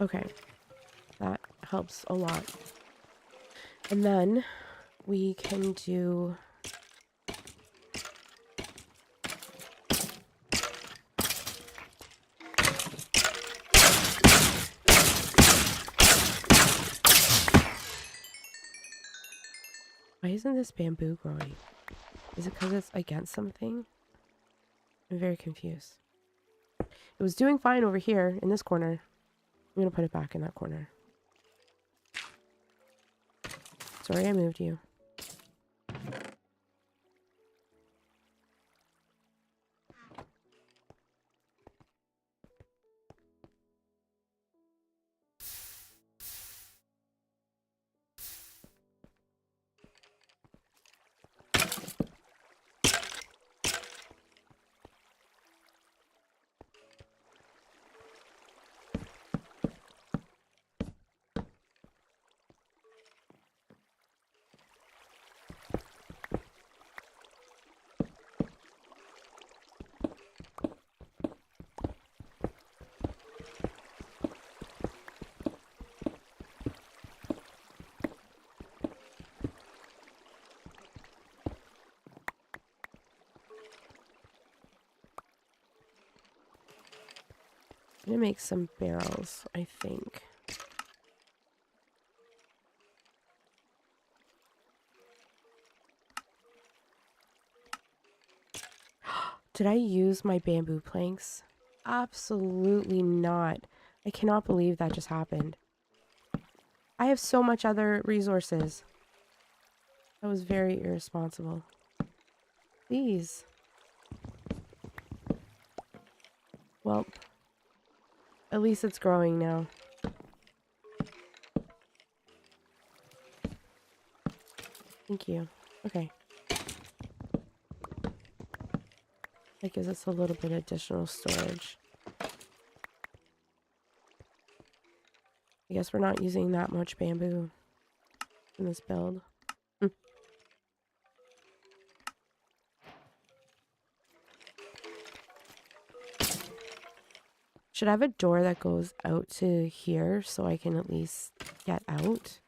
Okay, that helps a lot. And then we can do... Why isn't this bamboo growing? Is it because it's against something? I'm very confused. It was doing fine over here in this corner. I'm going to put it back in that corner. Sorry I moved you. I'm going to make some barrels, I think. Did I use my bamboo planks? Absolutely not. I cannot believe that just happened. I have so much other resources. That was very irresponsible. Please. Well, at least it's growing now. Thank you. Okay. That gives us a little bit of additional storage. I guess we're not using that much bamboo in this build. Should I have a door that goes out to here so I can at least get out?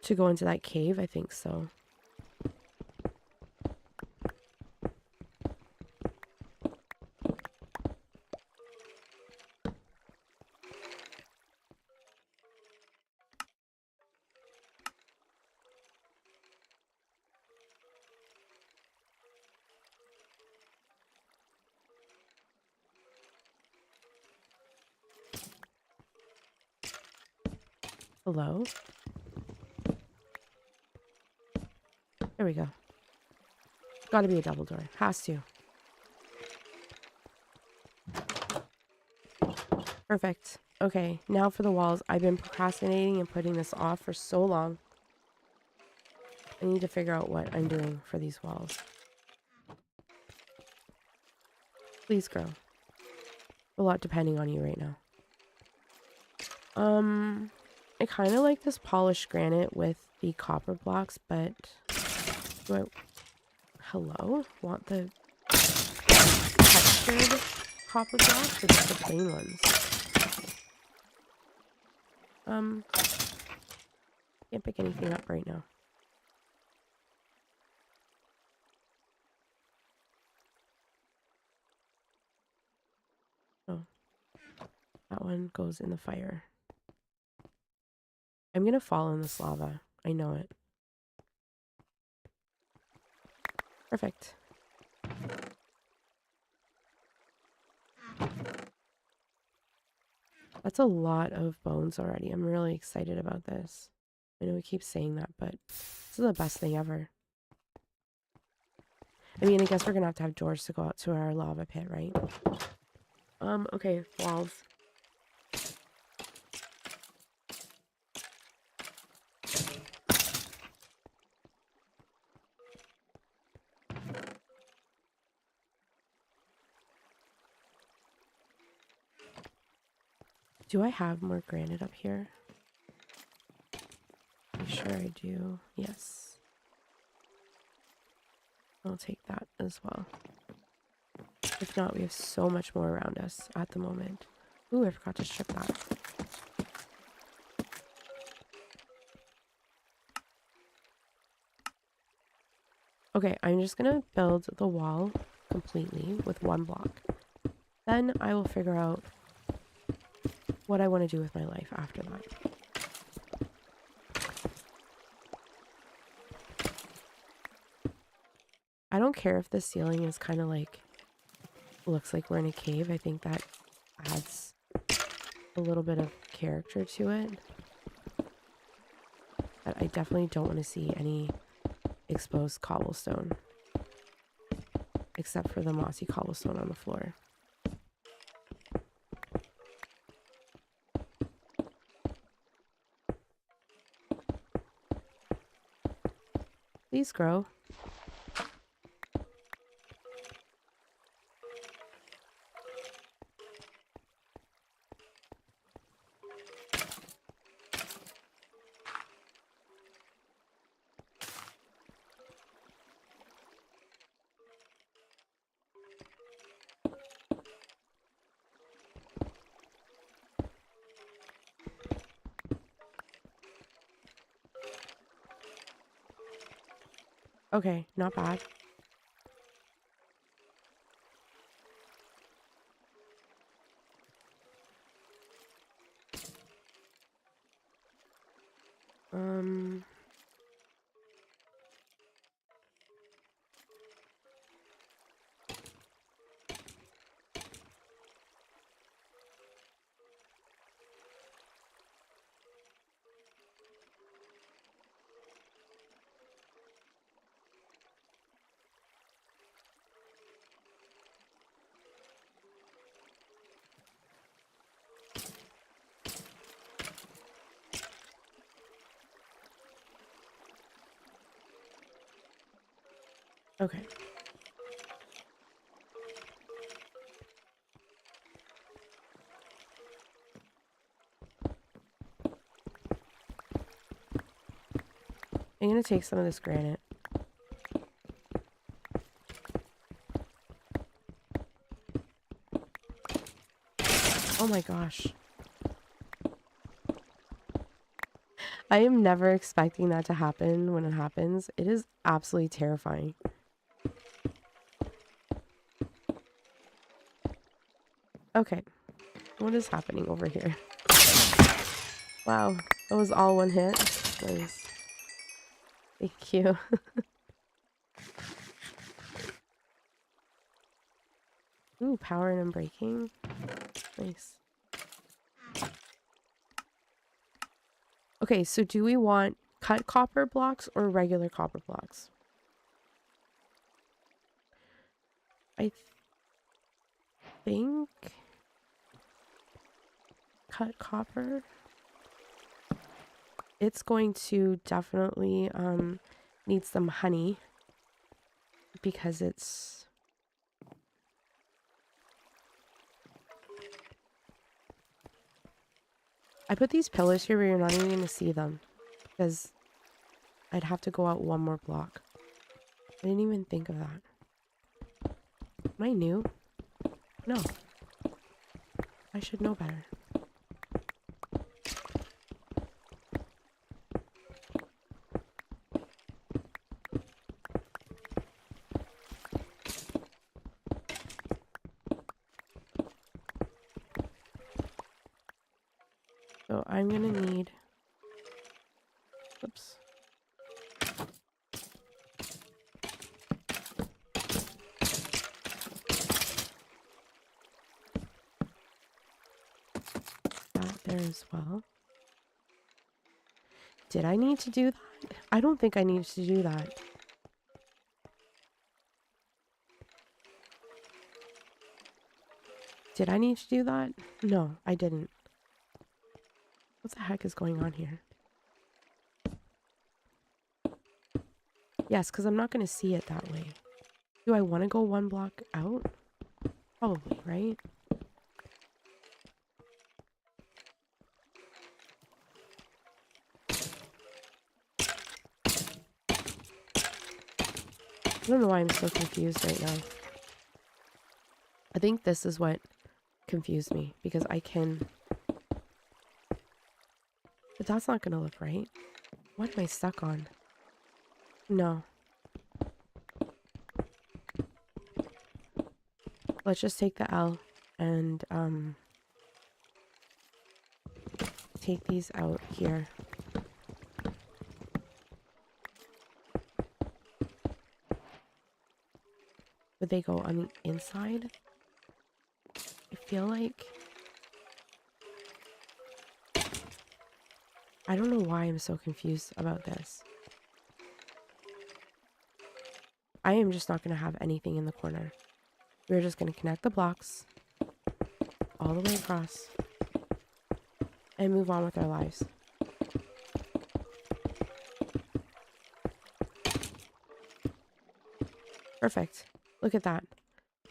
To go into that cave? I think so. Hello? There we go. Gotta be a double door. Has to. Perfect. Okay, now for the walls. I've been procrastinating and putting this off for so long. I need to figure out what I'm doing for these walls. Please grow. A lot depending on you right now. I kind of like this polished granite with the copper blocks, but do I... Hello? Want the textured copper blocks or just the plain ones? Can't pick anything up right now. Oh. That one goes in the fire. I'm gonna fall in this lava. I know it. Perfect. That's a lot of bones already. I'm really excited about this. I know we keep saying that, but this is the best thing ever. I mean, I guess we're gonna have to have doors to go out to our lava pit, right? Okay, walls. Do I have more granite up here? I'm sure I do. Yes. I'll take that as well. If not, we have so much more around us at the moment. Ooh, I forgot to strip that. Okay, I'm just gonna build the wall completely with one block. Then I will figure out what I want to do with my life after that. I don't care if the ceiling is kind of like, looks like we're in a cave. I think that adds a little bit of character to it. But I definitely don't want to see any exposed cobblestone. Except for the mossy cobblestone on the floor. Please grow. Okay, not bad. Okay. I'm gonna take some of this granite. Oh my gosh. I am never expecting that to happen when it happens. It is absolutely terrifying. Okay. What is happening over here? Wow. That was all one hit. Nice. Thank you. Ooh, power and unbreaking. Nice. Okay, so do we want cut copper blocks or regular copper blocks? I think cut copper. It's going to definitely need some honey because it's I put these pillars here where you're not even going to see them because I'd have to go out one more block. I didn't even think of that. Am I new? No. I should know better. So I'm going to need... Oops. That there as well. Did I need to do that? I don't think I needed to do that. Did I need to do that? No, I didn't. What the heck is going on here? Yes, because I'm not going to see it that way. Do I want to go one block out? Probably, right? I don't know why I'm so confused right now. I think this is what confused me, because I can... But that's not going to look right. What am I stuck on? No. Let's just take the L and take these out here. Would they go on the inside? I feel like... I don't know why I'm so confused about this. I am just not going to have anything in the corner. We're just going to connect the blocks all the way across and move on with our lives. Perfect. Look at that.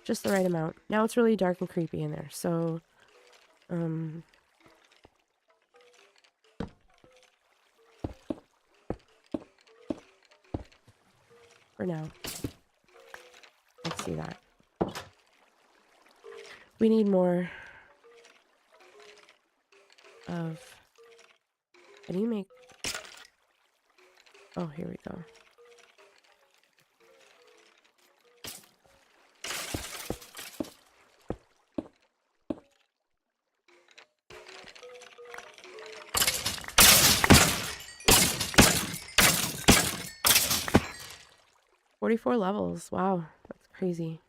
Just the right amount. Now it's really dark and creepy in there. So, for now, let's see that. We need more of... How do you make... Oh, here we go. "44 levels. Wow, that's crazy.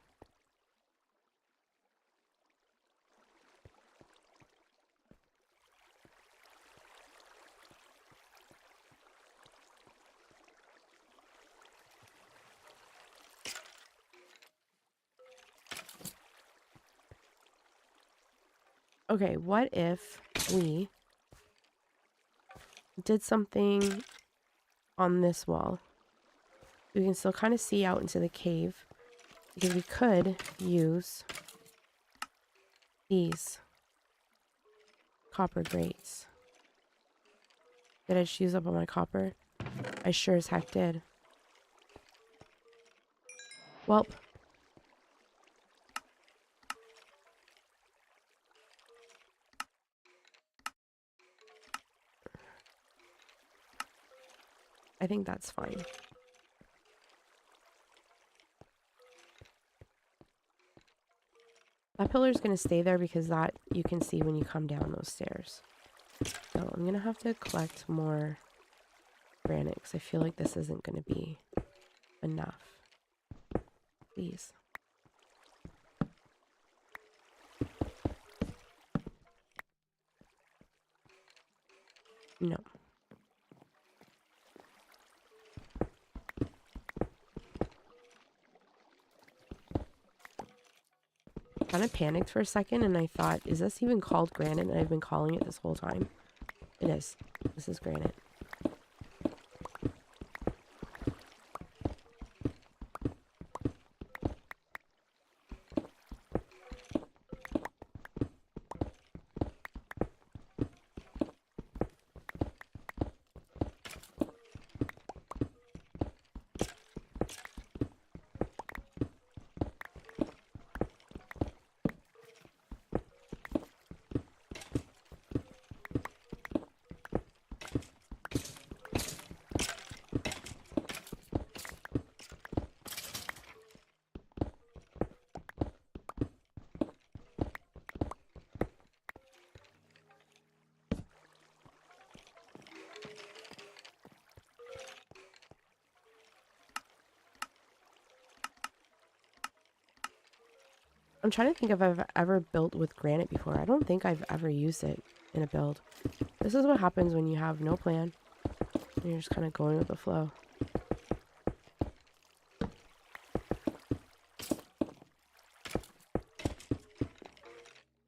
Okay, what if we did something on this wall? We can still kind of see out into the cave, because we could use these copper grates. Did I just use up all my copper? I sure as heck did. Welp. I think that's fine. That pillar is going to stay there because that you can see when you come down those stairs. So I'm going to have to collect more granite because I feel like this isn't going to be enough. Please. No. Kind of panicked for a second and I thought, is this even called granite? And I've been calling it this whole time. It is. This is granite. I'm trying to think if I've ever built with granite before. I don't think I've ever used it in a build. This is what happens when you have no plan. And you're just kind of going with the flow.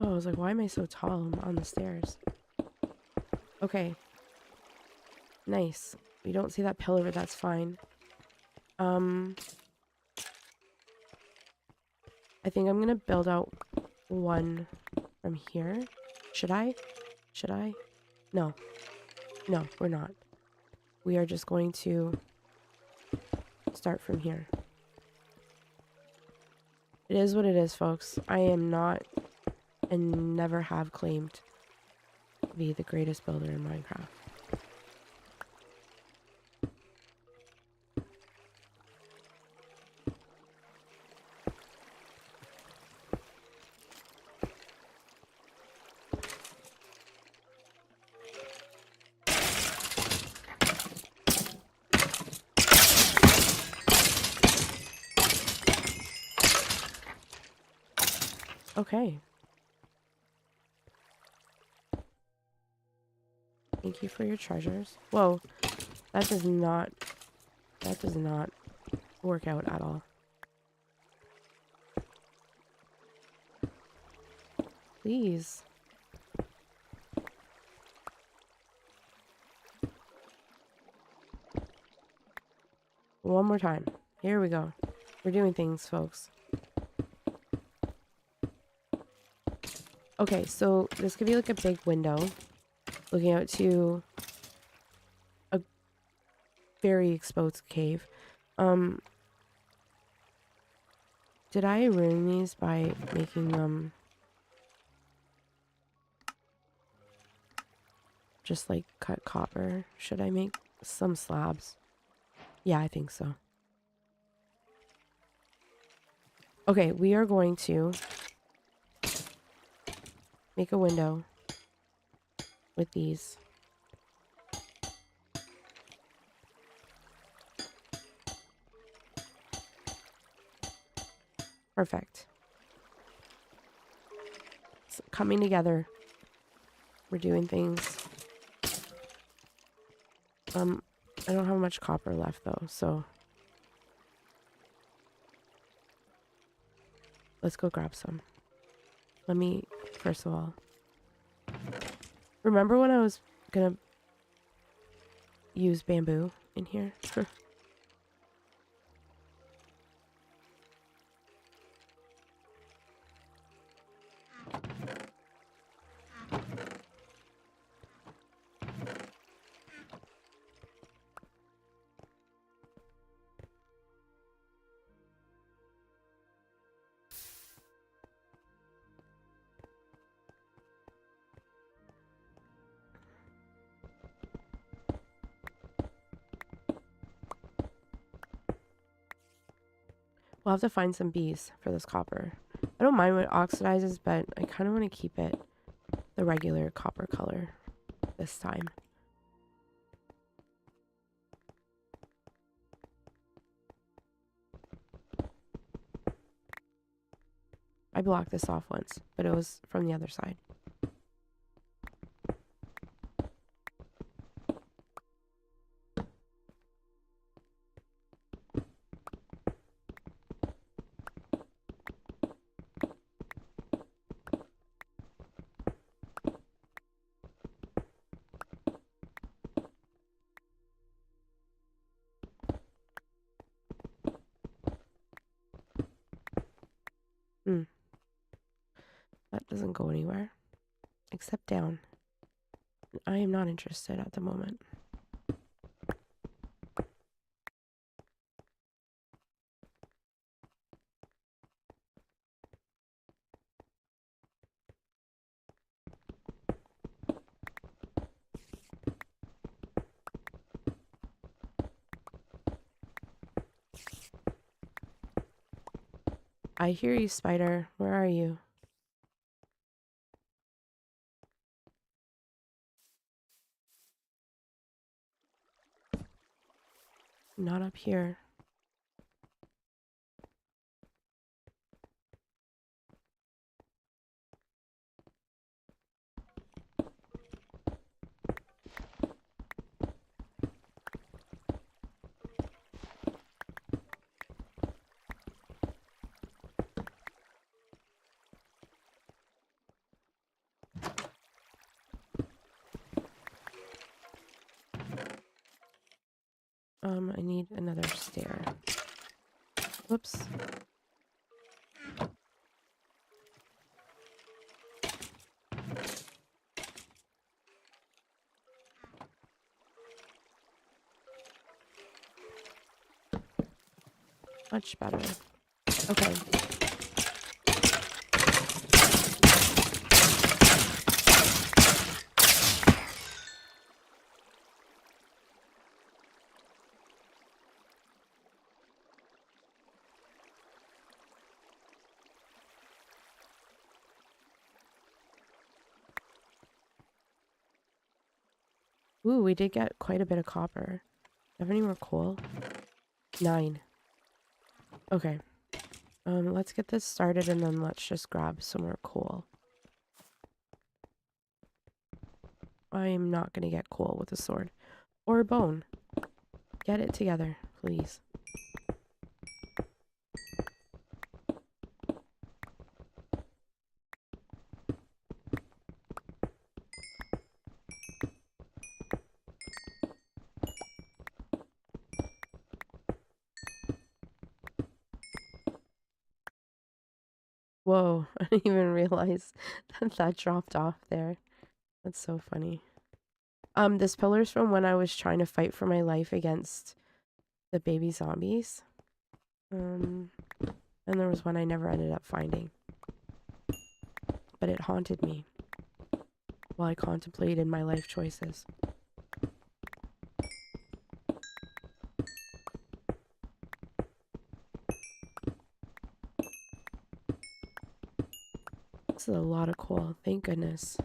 Oh, I was like, why am I so tall? I'm on the stairs. Okay. Nice. We don't see that pillar, but that's fine. I think I'm gonna build out one from here. Should I? Should I? No. No, we're not. We are just going to start from here. It is what it is, folks. I am not and never have claimed to be the greatest builder in Minecraft. Okay. Thank you for your treasures. Whoa. That does not work out at all. Please. One more time. Here we go. We're doing things, folks. Okay, so this could be like a big window looking out to a very exposed cave. Did I ruin these by making them just like cut copper? Should I make some slabs? Yeah, I think so. Okay, we are going to make a window with these. Perfect. It's coming together. We're doing things. I don't have much copper left though, so let's go grab some. Let me, first of all, remember when I was gonna use bamboo in here? We'll have to find some bees for this copper. I don't mind when it oxidizes, but I kind of want to keep it the regular copper color this time. I blocked this off once, but it was from the other side. That doesn't go anywhere. Except down. I am not interested at the moment. I hear you, spider. Where are you? Not up here. I need another stair. Whoops. Much better. Okay. Ooh, we did get quite a bit of copper. Have any more coal? 9. Okay. Let's get this started and then let's just grab some more coal. I am not going to get coal with a sword. Or a bone. Get it together, please. Whoa, I didn't even realize that that dropped off there. That's so funny. This pillar's from when I was trying to fight for my life against the baby zombies. And there was one I never ended up finding. But it haunted me while I contemplated my life choices. This is a lot of coal, thank goodness.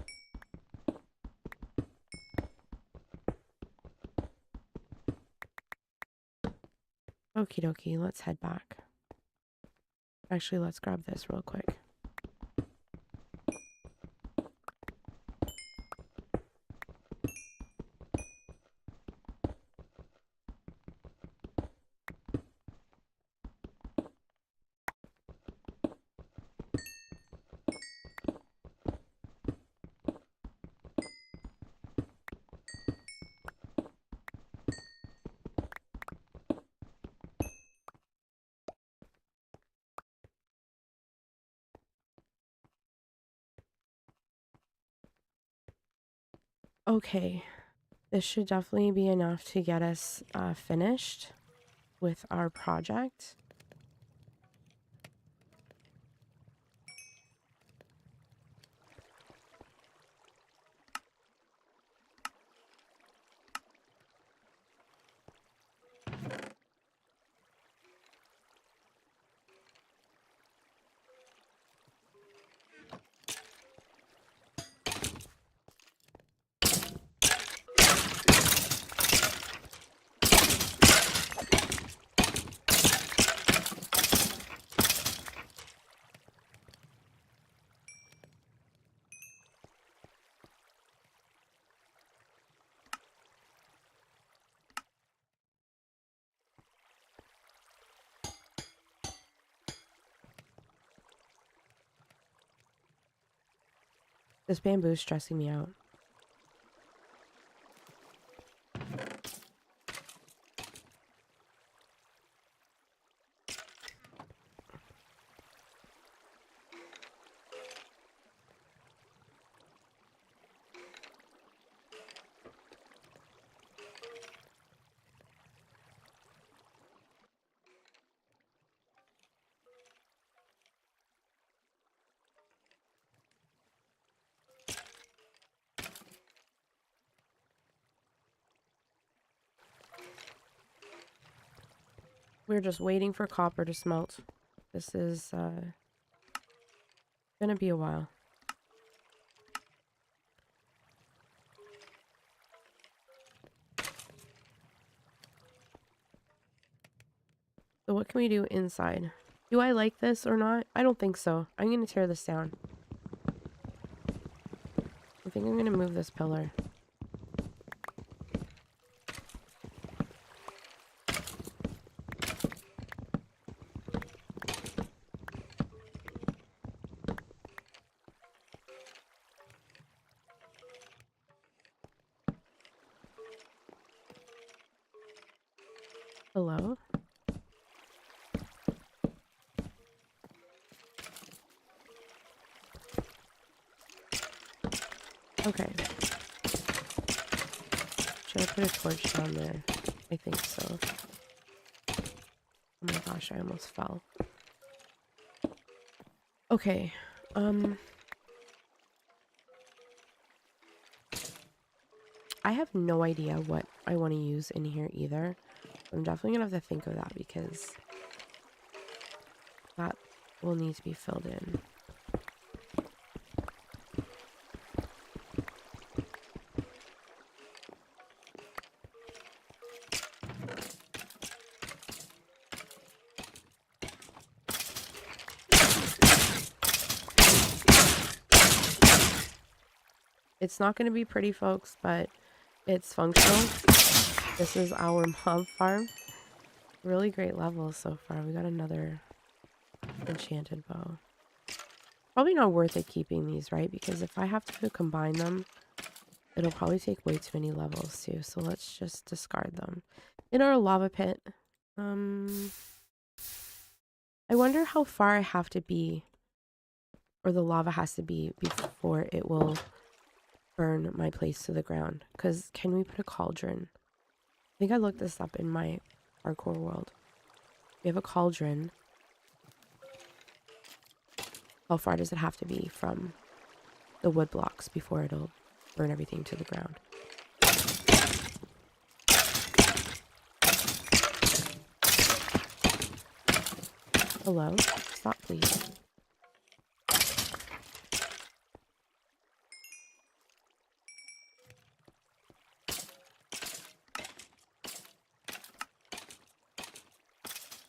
Okie dokie, let's head back. Actually, let's grab this real quick. Okay, this should definitely be enough to get us finished with our project. This bamboo is stressing me out. We're just waiting for copper to smelt. This is gonna be a while. So what can we do inside? Do I like this or not? I don't think so. I'm gonna tear this down. I think I'm gonna move this pillar. Hello? Okay. Should I put a torch down there? I think so. Oh my gosh, I almost fell. Okay. I have no idea what I want to use in here either. I'm definitely gonna have to think of that because that will need to be filled in. It's not going to be pretty, folks, but it's functional. This is our mob farm. Really great levels so far. We got another enchanted bow. Probably not worth it keeping these, right? Because if I have to combine them, it'll probably take way too many levels too. So let's just discard them. In our lava pit, I wonder how far I have to be, or the lava has to be before it will burn my place to the ground. Because can we put a cauldron? I think I looked this up in my parkour world. We have a cauldron. How far does it have to be from the wood blocks before it'll burn everything to the ground? Hello? Stop, please.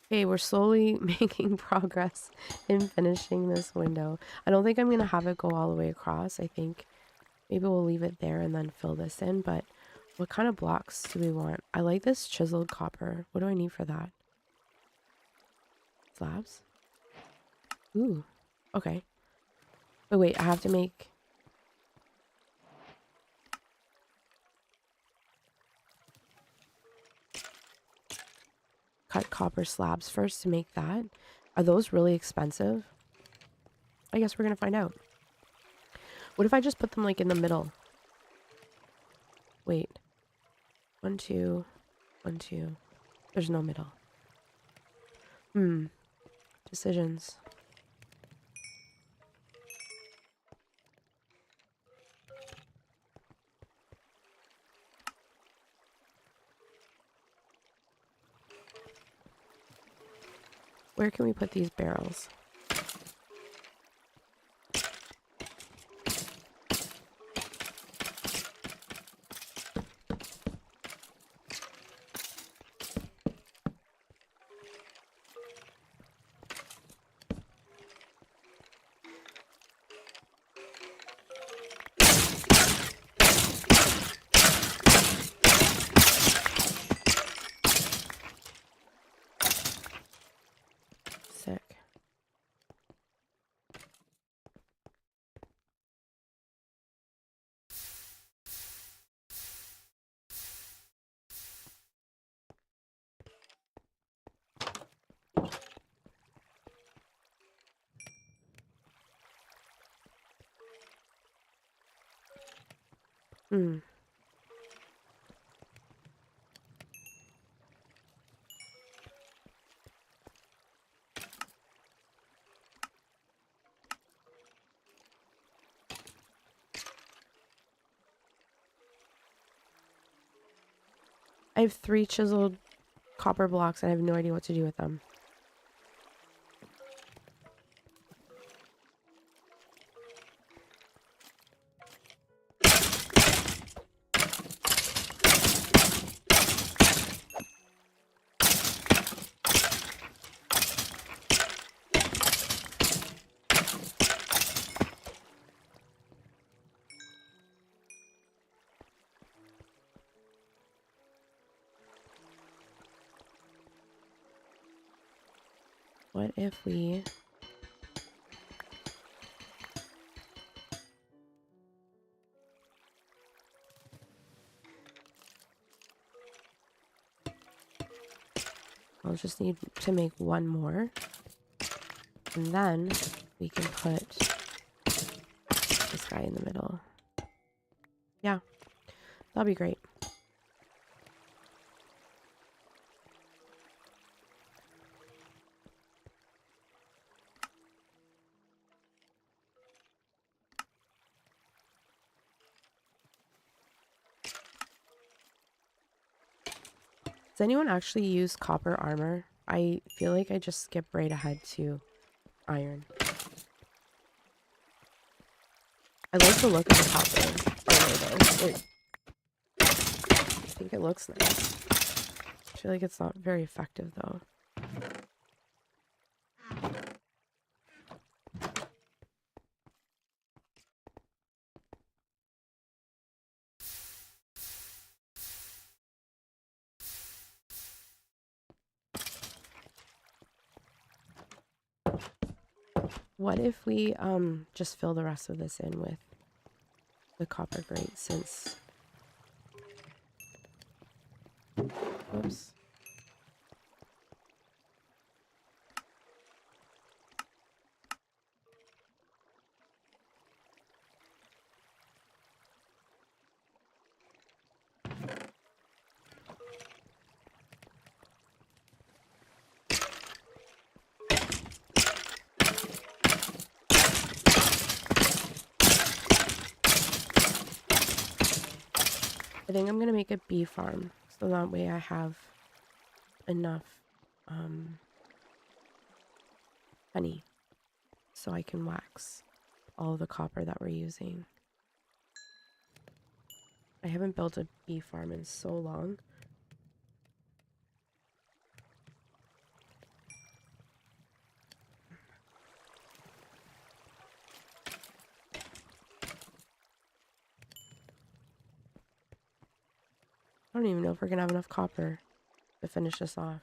Okay, we're slowly making progress in finishing this window. I don't think I'm going to have it go all the way across. I think maybe we'll leave it there and then fill this in. But what kind of blocks do we want? I like this chiseled copper. What do I need for that? Slabs? Ooh, okay. But wait, I have to make... cut copper slabs first to make that. Are those really expensive? I guess we're gonna find out. What if I just put them like in the middle? Wait. 1, 2, 1, 2. There's no middle. Decisions. Where can we put these barrels? Sick. I have 3 chiseled copper blocks and I have no idea what to do with them. What if we... I'll just need to make one more. And then we can put this guy in the middle. Yeah, that'll be great. Does anyone actually use copper armor? I feel like I just skip right ahead to iron. I like the look of the copper armor though. I think it looks nice. I feel like it's not very effective though. What if we just fill the rest of this in with the copper grate since... Oops. I think I'm gonna make a bee farm so that way I have enough honey so I can wax all the copper that we're using. I haven't built a bee farm in so long. I don't even know if we're gonna have enough copper to finish this off.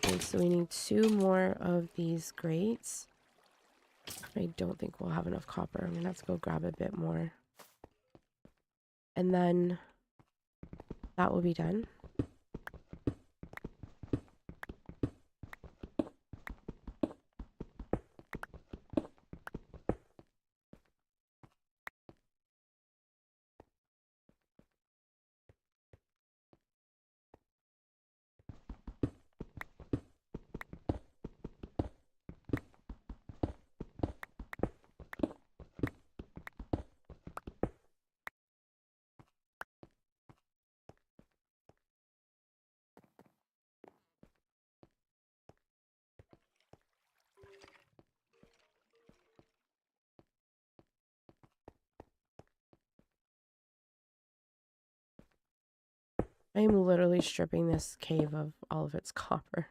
Okay, so we need 2 more of these grates. I don't think we'll have enough copper. I'm gonna have to go grab a bit more. And then that will be done. I am literally stripping this cave of all of its copper.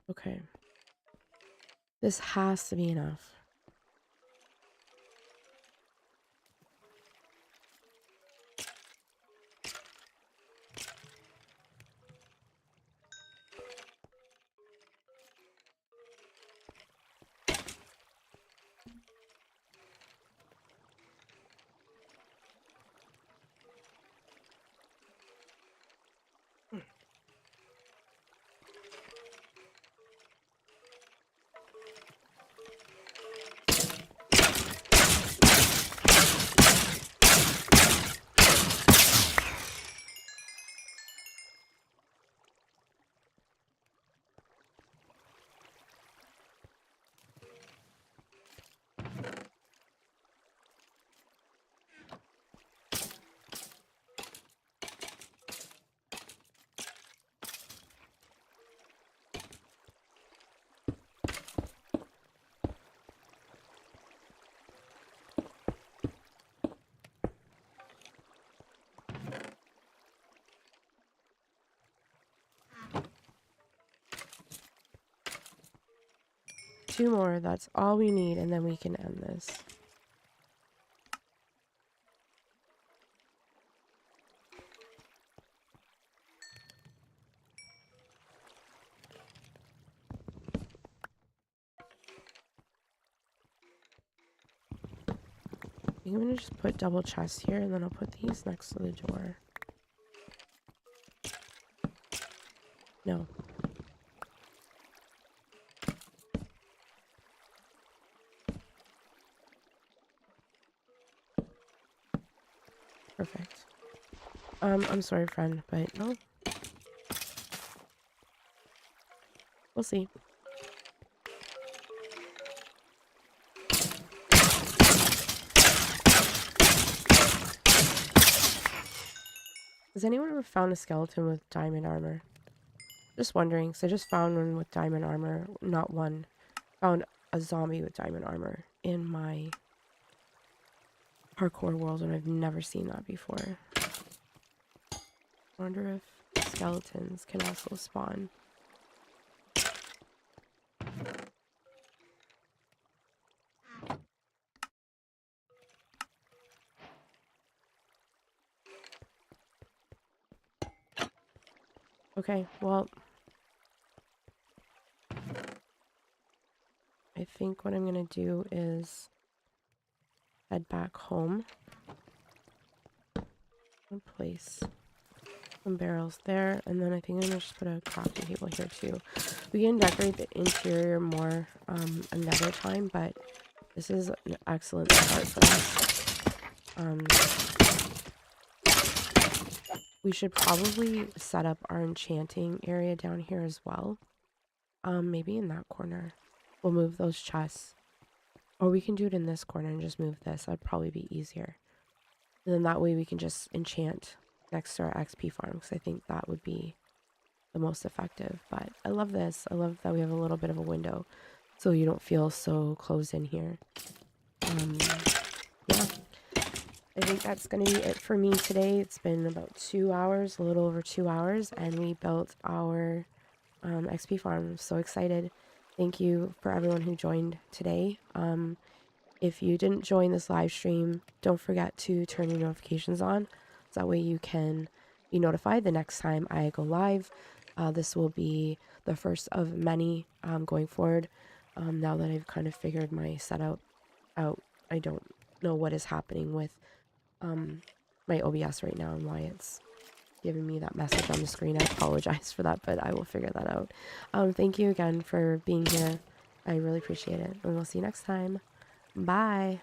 Okay. This has to be enough. 2 more. That's all we need, and then we can end this. I'm gonna just put double chests here, and then I'll put these next to the door. No. Perfect. I'm sorry, friend, but no. We'll see. Has anyone ever found a skeleton with diamond armor? Just wondering, because I just found one with diamond armor. Not one. Found a zombie with diamond armor in my parkour world, and I've never seen that before. Wonder if skeletons can also spawn. Okay, well, I think what I'm gonna do is head back home and place some barrels there, and then I think I'm gonna just put a crafting table here too. We can decorate the interior more another time, but this is an excellent start for us. We should probably set up our enchanting area down here as well. Maybe in that corner. We'll move those chests. Or we can do it in this corner and just move this. That'd probably be easier. And then that way we can just enchant next to our XP farm, because I think that would be the most effective. But I love this. I love that we have a little bit of a window, so you don't feel so closed in here. Yeah. I think that's going to be it for me today. It's been about 2 hours, a little over 2 hours, and we built our XP farm. I'm so excited. Thank you for everyone who joined today. If you didn't join this live stream, don't forget to turn your notifications on, so that way you can be notified the next time I go live. This will be the first of many going forward. Now that I've kind of figured my setup out, I don't know what is happening with my OBS right now and why it's giving me that message on the screen. I apologize for that, but I will figure that out. Thank you again for being here. I really appreciate it, and we'll see you next time. Bye.